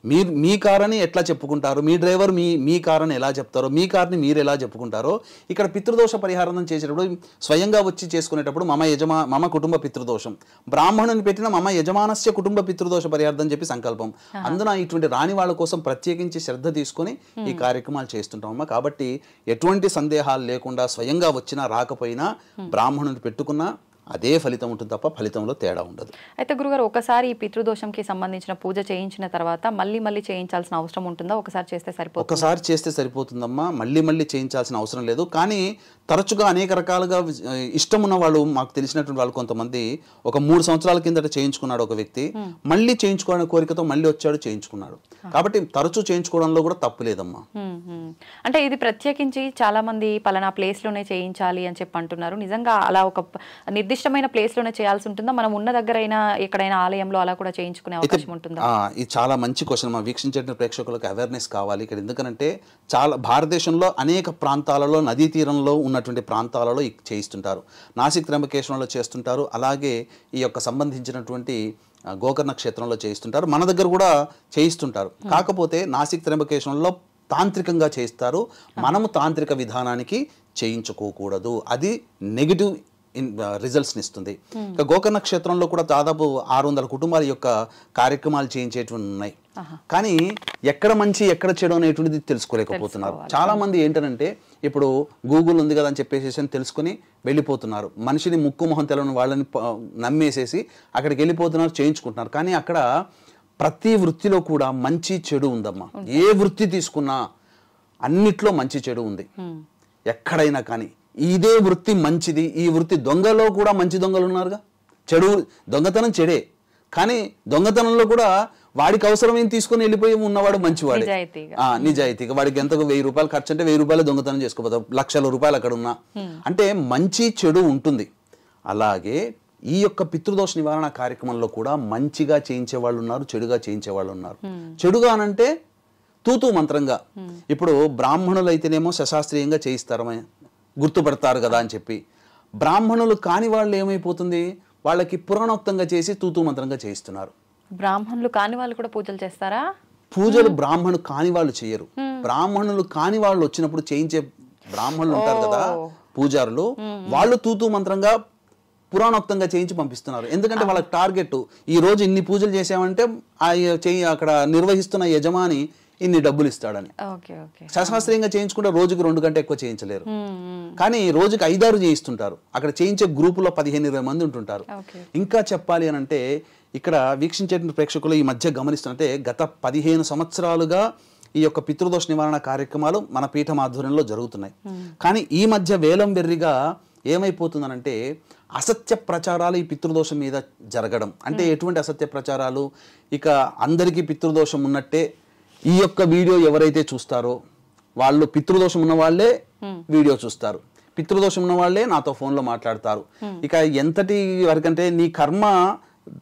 మీరు మీ కార్ అని ఎట్లా చెప్పుకుంటారు, మీ డ్రైవర్ మీ కార్ అని ఎలా చెప్తారో, మీ కార్ని మీరు ఎలా చెప్పుకుంటారో, ఇక్కడ పితృదోష పరిహారం చేసేటప్పుడు స్వయంగా వచ్చి చేసుకునేటప్పుడు మమ కుటుంబ పితృదోషం, బ్రాహ్మణుని పెట్టిన మమ యజమానస్య కుటుంబ పితృదోష పరిహారం అని చెప్పి సంకల్పం. అందున ఇటువంటి రాని వాళ్ళ కోసం ప్రత్యేకించి శ్రద్ధ తీసుకొని ఈ కార్యక్రమాలు చేస్తుంటామమ్మా. కాబట్టి ఎటువంటి సందేహాలు లేకుండా స్వయంగా వచ్చినా రాకపోయినా బ్రాహ్మణుని పెట్టుకున్నా అదే ఫలితం ఉంటుంది తప్ప ఫలితంలో తేడా ఉండదు. అయితే గురుగారు, ఒకసారి ఈ పితృదోషంకి సంబంధించిన పూజ చేయించిన తర్వాత మళ్ళీ చేయించాల్సిన అవసరం ఉంటుందా? ఒకసారి చేస్తే సరిపోతుందమ్మా. మళ్ళీ చేయించాల్సిన అవసరం లేదు. కానీ తరచుగా అనేక రకాలుగా ఇష్టం ఉన్న వాళ్ళు, మాకు తెలిసినటువంటి వాళ్ళు కొంతమంది ఒక 3 సంవత్సరాల కిందట చేయించుకున్నాడు ఒక వ్యక్తి, మళ్ళీ చేయించుకోవాలనే కోరికతో మళ్ళీ వచ్చాడు చేయించుకున్నాడు. కాబట్టి తరచూ చేయించుకోవడంలో కూడా తప్పు లేదమ్మా. అంటే ఇది ప్రత్యేకించి చాలా మంది పలానా ప్లేస్ లోనే చేయించాలి అని చెప్పి అంటున్నారు. నిజంగా అలా ఒక నిర్దిష్టమైన ప్లేస్ లోనే చేయాల్సి ఉంటుందా? మనం ఉన్న దగ్గరైనా ఎక్కడైనా ఆలయంలో అలా కూడా చేయించుకునే అవకాశం ఉంటుందా? ఇది చాలా మంచి క్వశ్చన్. మా వీక్షించే ప్రేక్షకులకు అవేర్నెస్ కావాలి ఇక్కడ. ఎందుకంటే చాలా భారతదేశంలో అనేక ప్రాంతాలలో నదీ తీరంలో ఉన్నటువంటి ప్రాంతాలలో చేయిస్తుంటారు. నాసిక్ త్ర్యంబకేశ్వరంలో చేస్తుంటారు. అలాగే ఈ యొక్క సంబంధించినటువంటి గోకర్ణ క్షేత్రంలో చేయిస్తుంటారు. మన దగ్గర కూడా చేయిస్తుంటారు. కాకపోతే నాసిక్ త్ర్యంబకేశ్వరంలో తాంత్రికంగా చేయిస్తారు. మనము తాంత్రిక విధానానికి చేయించుకోకూడదు. అది నెగిటివ్ రిజల్ట్స్ని ఇస్తుంది. ఇక గోకర్ణ క్షేత్రంలో కూడా దాదాపు 600 కుటుంబాల యొక్క కార్యక్రమాలు చేయించేటువంటి ఉన్నాయి. కానీ ఎక్కడ మంచి ఎక్కడ చెడు అనేటువంటిది తెలుసుకోలేకపోతున్నారు. చాలా మంది ఏంటంటే ఇప్పుడు గూగుల్ ఉంది కదా అని చెప్పేసి తెలుసుకుని వెళ్ళిపోతున్నారు. మనిషిని ముక్కు మొహం తెలవని వాళ్ళని నమ్మేసేసి అక్కడికి వెళ్ళిపోతున్నారు, చేయించుకుంటున్నారు. కానీ అక్కడ ప్రతి వృత్తిలో కూడా మంచి చెడు ఉందమ్మా. ఏ వృత్తి తీసుకున్నా అన్నిట్లో మంచి చెడు ఉంది ఎక్కడైనా. కానీ ఇదే వృత్తి మంచిది, ఈ వృత్తి దొంగలో కూడా మంచి దొంగలు ఉన్నారుగా. చెడు దొంగతనం చెడే, కానీ దొంగతనంలో కూడా వాడికి అవసరమేం తీసుకుని వెళ్ళిపోయి ఉన్నవాడు మంచివాడే, నిజాయితీగా. వాడికి ఎంత 1000 రూపాయలు ఖర్చు అంటే 1000 రూపాయలు దొంగతనం చేసుకోపోతావు, లక్షల రూపాయలు అక్కడ ఉన్నా. అంటే మంచి చెడు ఉంటుంది. అలాగే ఈ యొక్క పితృదోష నివారణ కార్యక్రమంలో కూడా మంచిగా చేయించే వాళ్ళు ఉన్నారు, చెడుగా చేయించే వాళ్ళు ఉన్నారు. చెడుగా అనంటే తూతూ మంత్రంగా. ఇప్పుడు బ్రాహ్మణులు అయితేనేమో శశాస్త్రీయంగా చేయిస్తారు, గుర్తుపడతారు కదా అని చెప్పి. బ్రాహ్మణులు కాని వాళ్ళు ఏమైపోతుంది, వాళ్ళకి పురాణోక్తంగా చేసి తూతూ మంత్రంగా చేయిస్తున్నారు. బ్రాహ్మణులు కాని వాళ్ళు కూడా పూజలు చేస్తారా? పూజలు బ్రాహ్మణులు కాని వాళ్ళు చేయరు. బ్రాహ్మణులు కాని వాళ్ళు వచ్చినప్పుడు చేయించే బ్రాహ్మణులు ఉంటారు కదా పూజారులు, వాళ్ళు తూతూ మంత్రంగా పురాణోక్తంగా చేయించి పంపిస్తున్నారు. ఎందుకంటే వాళ్ళకి టార్గెట్, ఈ రోజు ఇన్ని పూజలు చేసామంటే అక్కడ నిర్వహిస్తున్న యజమాని ఇన్ని డబ్బులు ఇస్తాడని. శశాస్త్రీయంగా చేయించుకుంటే రోజుకి 2 గంటలు ఎక్కువ చేయించలేరు, కానీ రోజుకి 5-6 చేయిస్తుంటారు. అక్కడ చేయించే గ్రూపులో 15-20 మంది ఉంటుంటారు. ఇంకా చెప్పాలి అని అంటే ఇక్కడ వీక్షించే ప్రేక్షకులు ఈ మధ్య గమనిస్తుంటే గత 15 సంవత్సరాలుగా ఈ యొక్క పితృదోష నివారణ కార్యక్రమాలు మన పీఠం ఆధ్వర్యంలో జరుగుతున్నాయి. కానీ ఈ మధ్య వేలం వెర్రిగా ఏమైపోతుందనంటే అసత్య ప్రచారాలు ఈ పితృదోషం మీద జరగడం. అంటే ఎటువంటి అసత్య ప్రచారాలు, ఇక అందరికీ పితృదోషం ఉన్నట్టే ఈ యొక్క వీడియో ఎవరైతే చూస్తారో వాళ్ళు పితృదోషం ఉన్న వాళ్ళే వీడియో చూస్తారు, పితృదోషం ఉన్న వాళ్ళే నాతో ఫోన్లో మాట్లాడతారు. ఇక ఎంతటి వరకంటే నీ కర్మ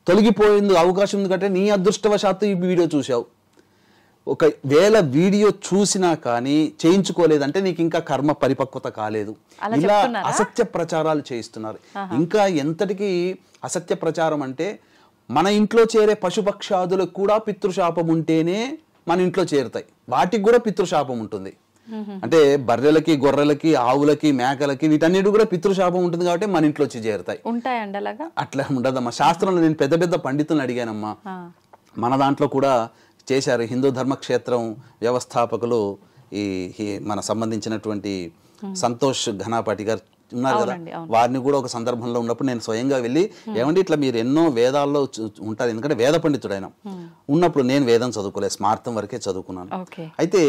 తొలగిపోయింది అవకాశం ఉంది కంటే నీ అదృష్టవశాత్తు ఈ వీడియో చూసావు. ఒకవేళ వీడియో చూసినా కానీ చేయించుకోలేదంటే నీకు ఇంకా కర్మ పరిపక్వత కాలేదు. ఇలా అసత్య ప్రచారాలు చేయిస్తున్నారు. ఇంకా ఎంతటికి అసత్య ప్రచారం అంటే మన ఇంట్లో చేరే పశుపక్షాదులకు కూడా పితృశాపం ఉంటేనే మన ఇంట్లో చేరుతాయి, వాటికి కూడా పితృశాపం ఉంటుంది. అంటే బర్రెలకి, గొర్రెలకి, ఆవులకి, మేకలకి వీటన్నిటి కూడా పితృశాపం ఉంటుంది కాబట్టి మన ఇంట్లో వచ్చి చేరుతాయి. అట్లా ఉండదమ్మా. శాస్త్రంలో నేను పెద్ద పెద్ద పండితులను అడిగానమ్మా, మన దాంట్లో కూడా చేశారు. హిందూ ధర్మక్షేత్రం వ్యవస్థాపకులు ఈ మన సంబంధించినటువంటి సంతోష్ ఘనాపాటి గారు ఉన్నారు కదా, వారిని కూడా ఒక సందర్భంలో ఉన్నప్పుడు నేను స్వయంగా వెళ్ళి, ఏమంటే ఇట్లా మీరు ఎన్నో వేదాల్లో ఉంటారు, ఎందుకంటే వేద పండితుడు ఆయన ఉన్నప్పుడు నేను వేదం చదువుకోలేదు, స్మార్థం వరకే చదువుకున్నాను. అయితే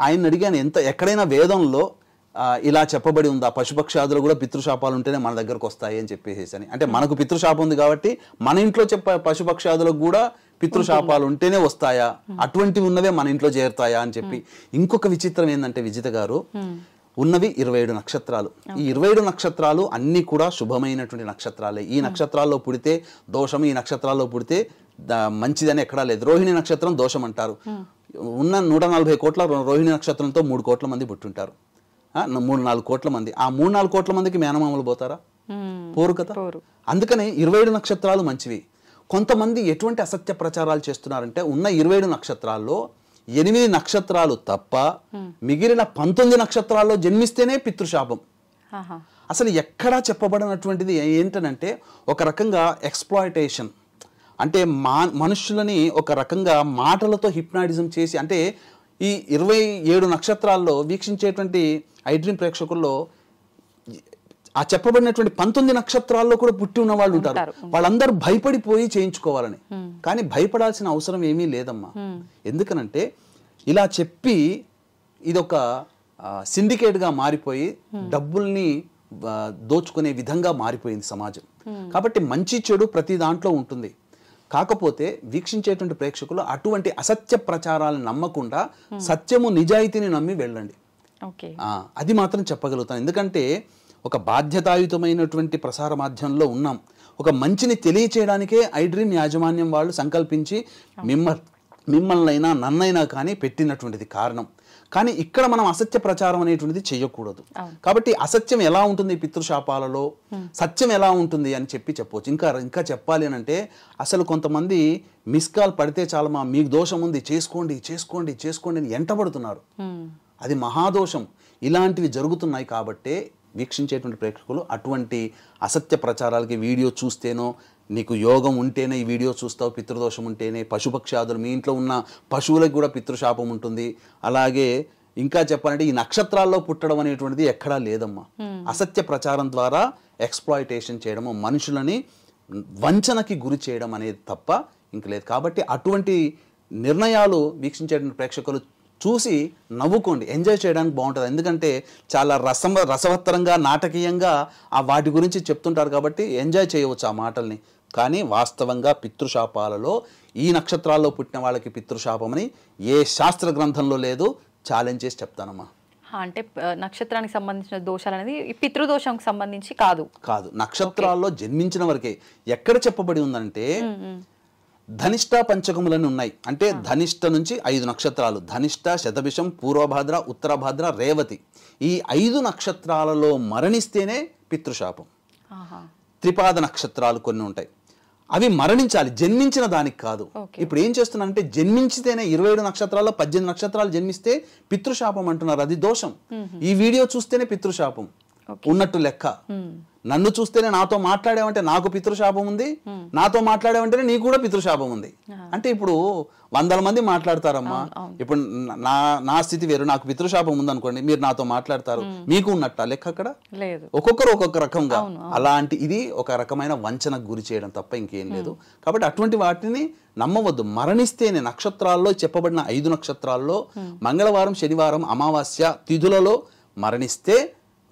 ఆయన అడిగాను, ఎక్కడైనా వేదంలో ఇలా చెప్పబడి ఉందా పశుపక్షాదులు కూడా పితృశాపాలు ఉంటేనే మన దగ్గరకు వస్తాయి అని చెప్పేసి అని. అంటే మనకు పితృశాపం ఉంది కాబట్టి మన ఇంట్లో పశుపక్షాదులకు కూడా పితృశాపాలు ఉంటేనే వస్తాయా, అటువంటివి ఉన్నవే మన ఇంట్లో చేరుతాయా అని చెప్పి. ఇంకొక విచిత్రం ఏంటంటే విజిత గారు, ఉన్నవి 27 నక్షత్రాలు. ఈ 27 నక్షత్రాలు అన్ని కూడా శుభమైనటువంటి నక్షత్రాలే. ఈ నక్షత్రాల్లో పుడితే దోషం, ఈ నక్షత్రాల్లో పుడితే మంచిదని ఎక్కడా లేదు. రోహిణి నక్షత్రం దోషం అంటారు. ఉన్న 140 కోట్ల రోహిణి నక్షత్రంతో 3 కోట్ల మంది పుట్టుంటారు, 3-4 కోట్ల మంది. ఆ 3-4 కోట్ల మందికి మేనమామలు పోతారా? పోరు కదా. అందుకనే 27 నక్షత్రాలు మంచివి. కొంతమంది ఎటువంటి అసత్య ప్రచారాలు చేస్తున్నారంటే ఉన్న 27 నక్షత్రాల్లో 8 నక్షత్రాలు తప్ప మిగిలిన 19 నక్షత్రాల్లో జన్మిస్తేనే పితృశాపం. అసలు ఎక్కడా చెప్పబడినటువంటిది ఏంటనంటే ఒక రకంగా ఎక్స్ప్లాయిటేషన్, అంటే మనుషులని ఒక రకంగా మాటలతో హిప్నాటిజం చేసి, అంటే ఈ 27 నక్షత్రాల్లో వీక్షించేటువంటి ఐడ్రీమ్ ప్రేక్షకుల్లో ఆ చెప్పబడినటువంటి 19 నక్షత్రాల్లో కూడా పుట్టి ఉన్న వాళ్ళు ఉంటారు. వాళ్ళందరూ భయపడిపోయి చేయించుకోవాలని. కానీ భయపడాల్సిన అవసరం ఏమీ లేదమ్మా. ఎందుకనంటే ఇలా చెప్పి ఇదొక సిండికేట్గా మారిపోయి డబ్బుల్ని దోచుకునే విధంగా మారిపోయింది సమాజం. కాబట్టి మంచి చెడు ప్రతి దాంట్లో ఉంటుంది. కాకపోతే వీక్షించేటువంటి ప్రేక్షకులు అటువంటి అసత్య ప్రచారాలను నమ్మకుండా సత్యము నిజాయితీని నమ్మి వెళ్ళండి. అది మాత్రం చెప్పగలుగుతాను. ఎందుకంటే ఒక బాధ్యతాయుతమైనటువంటి ప్రసార మాధ్యమంలో ఉన్నాం. ఒక మంచిని తెలియచేయడానికే ఐడ్రీమ్ యాజమాన్యం వాళ్ళు సంకల్పించి మిమ్మల్నైనా నన్నైనా కానీ పెట్టినటువంటిది కారణం. కానీ ఇక్కడ మనం అసత్య ప్రచారం అనేటువంటిది చేయకూడదు. కాబట్టి అసత్యం ఎలా ఉంటుంది పితృశాపాలలో, సత్యం ఎలా ఉంటుంది అని చెప్పవచ్చు. ఇంకా చెప్పాలి అని అంటే అసలు కొంతమంది మిస్ కాల్ పడితే చాలమా మీకు దోషం ఉంది చేసుకోండి చేసుకోండి చేసుకోండి అని ఎంటబడుతున్నారు. అది మహాదోషం. ఇలాంటివి జరుగుతున్నాయి కాబట్టే వీక్షించేటువంటి ప్రేక్షకులు అటువంటి అసత్య ప్రచారాలకి వీడియో చూస్తేనో, నీకు యోగం ఉంటేనే ఈ వీడియో చూస్తావు, పితృదోషం ఉంటేనే, పశుపక్షాదులు మీ ఇంట్లో ఉన్న పశువులకు కూడా పితృశాపం ఉంటుంది, అలాగే ఇంకా చెప్పాలంటే ఈ నక్షత్రాల్లో పుట్టడం అనేటువంటిది ఎక్కడా లేదమ్మా. అసత్య ప్రచారం ద్వారా ఎక్స్ప్లాయిటేషన్ చేయడము, మనుషులని వంచనకి గురి చేయడం అనేది తప్ప ఇంక లేదు. కాబట్టి అటువంటి నిర్ణయాలు వీక్షించేటువంటి ప్రేక్షకులు చూసి నవ్వుకోండి, ఎంజాయ్ చేయడానికి బాగుంటుంది. ఎందుకంటే చాలా రసవత్తరంగా నాటకీయంగా ఆ వాటి గురించి చెప్తుంటారు కాబట్టి ఎంజాయ్ చేయవచ్చు ఆ మాటల్ని. కానీ వాస్తవంగా పితృశాపాలలో ఈ నక్షత్రాల్లో పుట్టిన వాళ్ళకి పితృశాపమని ఏ శాస్త్ర గ్రంథంలో లేదు. ఛాలెంజ్ చేసి చెప్తానమ్మా. అంటే నక్షత్రానికి సంబంధించిన దోషాలు అనేది పితృదోషంకి సంబంధించి కాదు. నక్షత్రాల్లో జన్మించిన వరకే. ఎక్కడ చెప్పబడి ఉందంటే ధనిష్ట పంచకములని ఉన్నాయి. అంటే ధనిష్ట నుంచి 5 నక్షత్రాలు, ధనిష్ట, శతభిషం, పూర్వభాద్ర, ఉత్తరభాద్ర, రేవతి. ఈ 5 నక్షత్రాలలో మరణిస్తేనే పితృశాపం. త్రిపాద నక్షత్రాలు కొన్ని ఉంటాయి, అవి మరణించాలి, జన్మించిన దానికి కాదు. ఇప్పుడు ఏం చేస్తున్నారంటే జన్మించితేనే 27 నక్షత్రాల్లో 18 నక్షత్రాలు జన్మిస్తే పితృశాపం అంటున్నారు. అది దోషం. ఈ వీడియో చూస్తేనే పితృశాపం ఉన్నట్టు లెక్క. నన్ను చూస్తేనే నాతో మాట్లాడావంటే నాకు పితృశాపం ఉంది, నాతో మాట్లాడావంటేనే నీకు కూడా పితృశాపం ఉంది. అంటే ఇప్పుడు 100 మంది మాట్లాడతారమ్మా. ఇప్పుడు నా స్థితి వేరు, నాకు పితృశాపం ఉందనుకోండి, మీరు నాతో మాట్లాడతారు, మీకు ఉన్నట్ట లెక్క అక్కడ లేదు. ఒక్కొక్కరు ఒక్కొక్క రకంగా. అలాంటి ఇది ఒక రకమైన వంచనకు గురి చేయడం తప్ప ఇంకేం లేదు. కాబట్టి అటువంటి వాటిని నమ్మవద్దు. మరణిస్తేనే నక్షత్రాల్లో చెప్పబడిన 5 నక్షత్రాల్లో మంగళవారం, శనివారం, అమావాస్య తిథులలో మరణిస్తే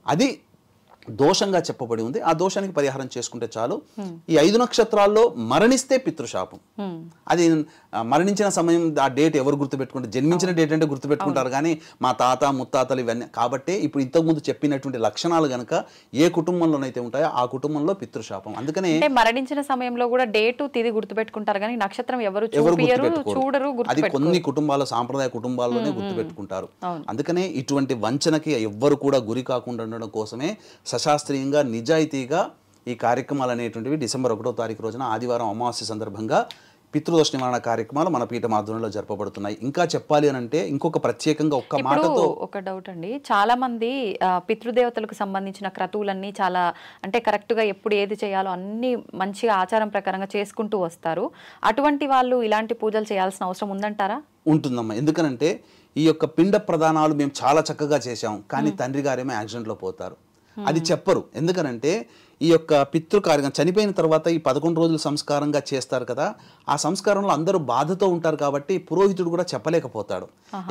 అది దోషంగా చెప్పబడి ఉంది. ఆ దోషానికి పరిహారం చేసుకుంటే చాలు. ఈ 5 నక్షత్రాల్లో మరణిస్తే పితృశాపం. అది మరణించిన సమయం, ఆ డేట్ ఎవరు గుర్తుపెట్టుకుంటారు? జన్మించిన డేట్ అంటే గుర్తుపెట్టుకుంటారు, కానీ మా తాత ముత్తాతలు ఇవన్నీ. కాబట్టి ఇప్పుడు ఇంతకుముందు చెప్పినటువంటి లక్షణాలు గనక ఏ కుటుంబంలోనైతే ఉంటాయో ఆ కుటుంబంలో పితృశాపం. అందుకనే మరణించిన సమయంలో కూడా డేటు తిది గుర్తుపెట్టుకుంటారు, కానీ నక్షత్రం ఎవరు చూడరు. అది కొన్ని కుటుంబాలు, సాంప్రదాయ కుటుంబాల్లోనే గుర్తుపెట్టుకుంటారు. అందుకనే ఇటువంటి వంచనకి ఎవ్వరు కూడా గురి కాకుండా ఉండడం కోసమే సశాస్త్రీయంగా, నిజాయితీగా ఈ కార్యక్రమాలు అనేటువంటివి డిసెంబర్ 1వ తారీఖు రోజున ఆదివారం అమావాస్య సందర్భంగా పితృదోష నివారణ కార్యక్రమాలు మన పీఠం ఆధ్వర్యంలో జరపబడుతున్నాయి. ఇంకా చెప్పాలి అని అంటే ఇంకొక ప్రత్యేకంగా ఒక్క మాటతో ఒక డౌట్ అండి. చాలా మంది పితృదేవతలకు సంబంధించిన క్రతువులన్నీ చాలా అంటే కరెక్ట్ గా ఎప్పుడు ఏది చేయాలో అన్ని మంచిగా ఆచారం ప్రకారంగా చేసుకుంటూ వస్తారు. అటువంటి వాళ్ళు ఇలాంటి పూజలు చేయాల్సిన అవసరం ఉందంటారా? ఉంటుందమ్మా. ఎందుకనంటే ఈ యొక్క పిండ ప్రదానాలు మేము చాలా చక్కగా చేశాం, కానీ తండ్రి గారేమో యాక్సిడెంట్లో పోతారు. అది చెప్పరు. ఎందుకనంటే ఈ యొక్క పితృకార్యం చనిపోయిన తర్వాత ఈ 11 రోజులు సంస్కారంగా చేస్తారు కదా, ఆ సంస్కారంలో అందరూ బాధతో ఉంటారు కాబట్టి పురోహితుడు కూడా చెప్పలేకపోతాడు.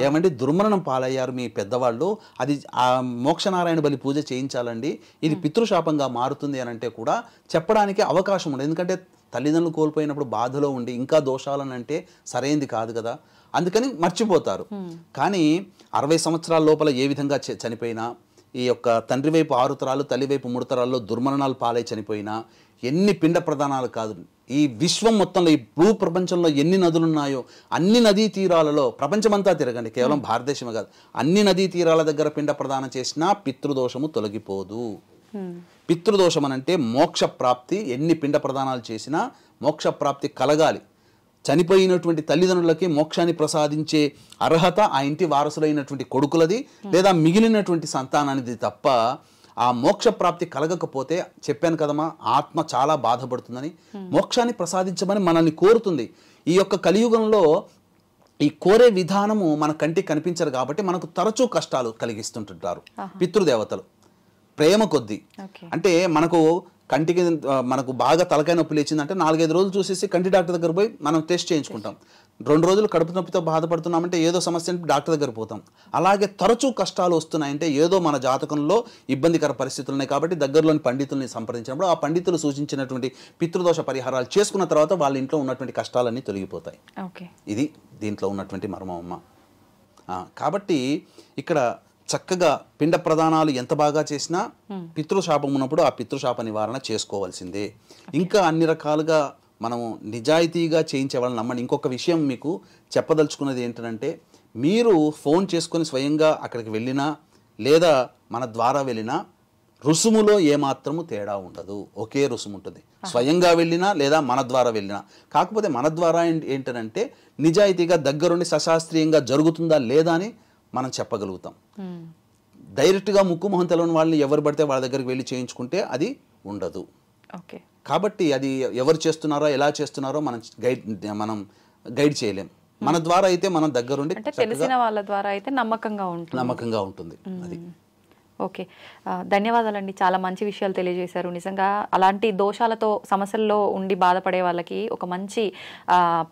ఏమంటే దుర్మరణం పాలయ్యారు మీ పెద్దవాళ్ళు, అది ఆ మోక్షనారాయణ బలి పూజ చేయించాలండి, ఇది పితృశాపంగా మారుతుంది అని అంటే కూడా చెప్పడానికి అవకాశం ఉండదు. ఎందుకంటే తల్లిదండ్రులు కోల్పోయినప్పుడు బాధలో ఉండి ఇంకా దోషాలని అంటే సరైంది కాదు కదా, అందుకని మర్చిపోతారు. కానీ 60 సంవత్సరాల లోపల ఏ విధంగా చనిపోయినా, ఈ యొక్క తండ్రి వైపు 6 తరాలు, తల్లి వైపు 3 తరాల్లో దుర్మరణాలు పాలై చనిపోయినా, ఎన్ని పిండ ప్రదానాలు కాదు, ఈ విశ్వం మొత్తంలో, ఈ భూ ప్రపంచంలో ఎన్ని నదులు ఉన్నాయో అన్ని నదీ తీరాలలో, ప్రపంచమంతా తిరగండి, కేవలం భారతదేశమే కాదు, అన్ని నదీ తీరాల దగ్గర పిండ ప్రదానం చేసినా పితృదోషము తొలగిపోదు. పితృదోషం అనంటే మోక్ష ప్రాప్తి. ఎన్ని పిండ ప్రదానాలు చేసినా మోక్ష ప్రాప్తి కలగాలి. చనిపోయినటువంటి తల్లిదండ్రులకి మోక్షాన్ని ప్రసాదించే అర్హత ఆ ఇంటి వారసులైనటువంటి కొడుకులది లేదా మిగిలినటువంటి సంతానానిది తప్ప ఆ మోక్ష ప్రాప్తి కలగకపోతే, చెప్పాను కదమ్మా, ఆత్మ చాలా బాధపడుతుందని, మోక్షాన్ని ప్రసాదించమని మనల్ని కోరుతుంది. ఈ యొక్క కలియుగంలో ఈ కోరే విధానము మన కంటికి కనిపించరు కాబట్టి మనకు తరచూ కష్టాలు కలిగిస్తుంటుంటారు పితృదేవతలు ప్రేమ కొద్దీ. అంటే మనకు బాగా తలకాయ నొప్పి లేచిందంటే 4-5 రోజులు చూసేసి కంటి డాక్టర్ దగ్గర పోయి మనం టెస్ట్ చేయించుకుంటాం. 2 రోజులు కడుపు నొప్పితో బాధపడుతున్నామంటే ఏదో సమస్య డాక్టర్ దగ్గర పోతాం. అలాగే తరచూ కష్టాలు వస్తున్నాయంటే ఏదో మన జాతకంలో ఇబ్బందికర పరిస్థితులు ఉన్నాయి కాబట్టి దగ్గరలోని పండితుల్ని సంప్రదించినప్పుడు ఆ పండితులు సూచించినటువంటి పితృదోష పరిహారాలు చేసుకున్న తర్వాత వాళ్ళ ఇంట్లో ఉన్నటువంటి కష్టాలన్నీ తొలగిపోతాయి. ఇది దీంట్లో ఉన్నటువంటి మర్మమ్మ. కాబట్టి ఇక్కడ చక్కగా పిండ ప్రదానాలు ఎంత బాగా చేసినా పితృశాపం ఉన్నప్పుడు ఆ పితృశాప నివారణ చేసుకోవాల్సిందే. ఇంకా అన్ని రకాలుగా మనము నిజాయితీగా చేయించే వాళ్ళని నమ్మండి. ఇంకొక విషయం మీకు చెప్పదలుచుకున్నది ఏంటంటే, మీరు ఫోన్ చేసుకొని స్వయంగా అక్కడికి వెళ్ళినా లేదా మన ద్వారా వెళ్ళినా రుసుములో ఏమాత్రము తేడా ఉండదు, ఒకే రుసుము ఉంటుంది. స్వయంగా వెళ్ళినా లేదా మన ద్వారా వెళ్ళినా. కాకపోతే మన ద్వారా ఏంటంటే నిజాయితీగా దగ్గరుండి సశాస్త్రీయంగా జరుగుతుందా లేదా అని మనం చెప్పగలుగుతాం. డైరెక్ట్గా ముక్కు మొహం తెలవని వాళ్ళని ఎవరు పడితే వాళ్ళ దగ్గరికి వెళ్ళి చేయించుకుంటే అది ఉండదు. ఓకే. కాబట్టి అది ఎవరు చేస్తున్నారో ఎలా చేస్తున్నారో మనం గైడ్ చేయలేం. మన ద్వారా అయితే మనం దగ్గరుండి తెలిసిన వాళ్ళ ద్వారా అయితే నమ్మకంగా ఉంటుంది అది. ఓకే, ధన్యవాదాలండి. చాలా మంచి విషయాలు తెలియజేశారు. నిజంగా అలాంటి దోషాలతో సమస్యల్లో ఉండి బాధపడే వాళ్ళకి ఒక మంచి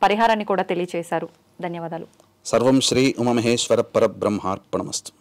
పరిహారాన్ని కూడా తెలియజేశారు. ధన్యవాదాలు. సర్వం శ్రీ ఉమామహేశ్వర పరబ్రహ్మార్పణమస్తు.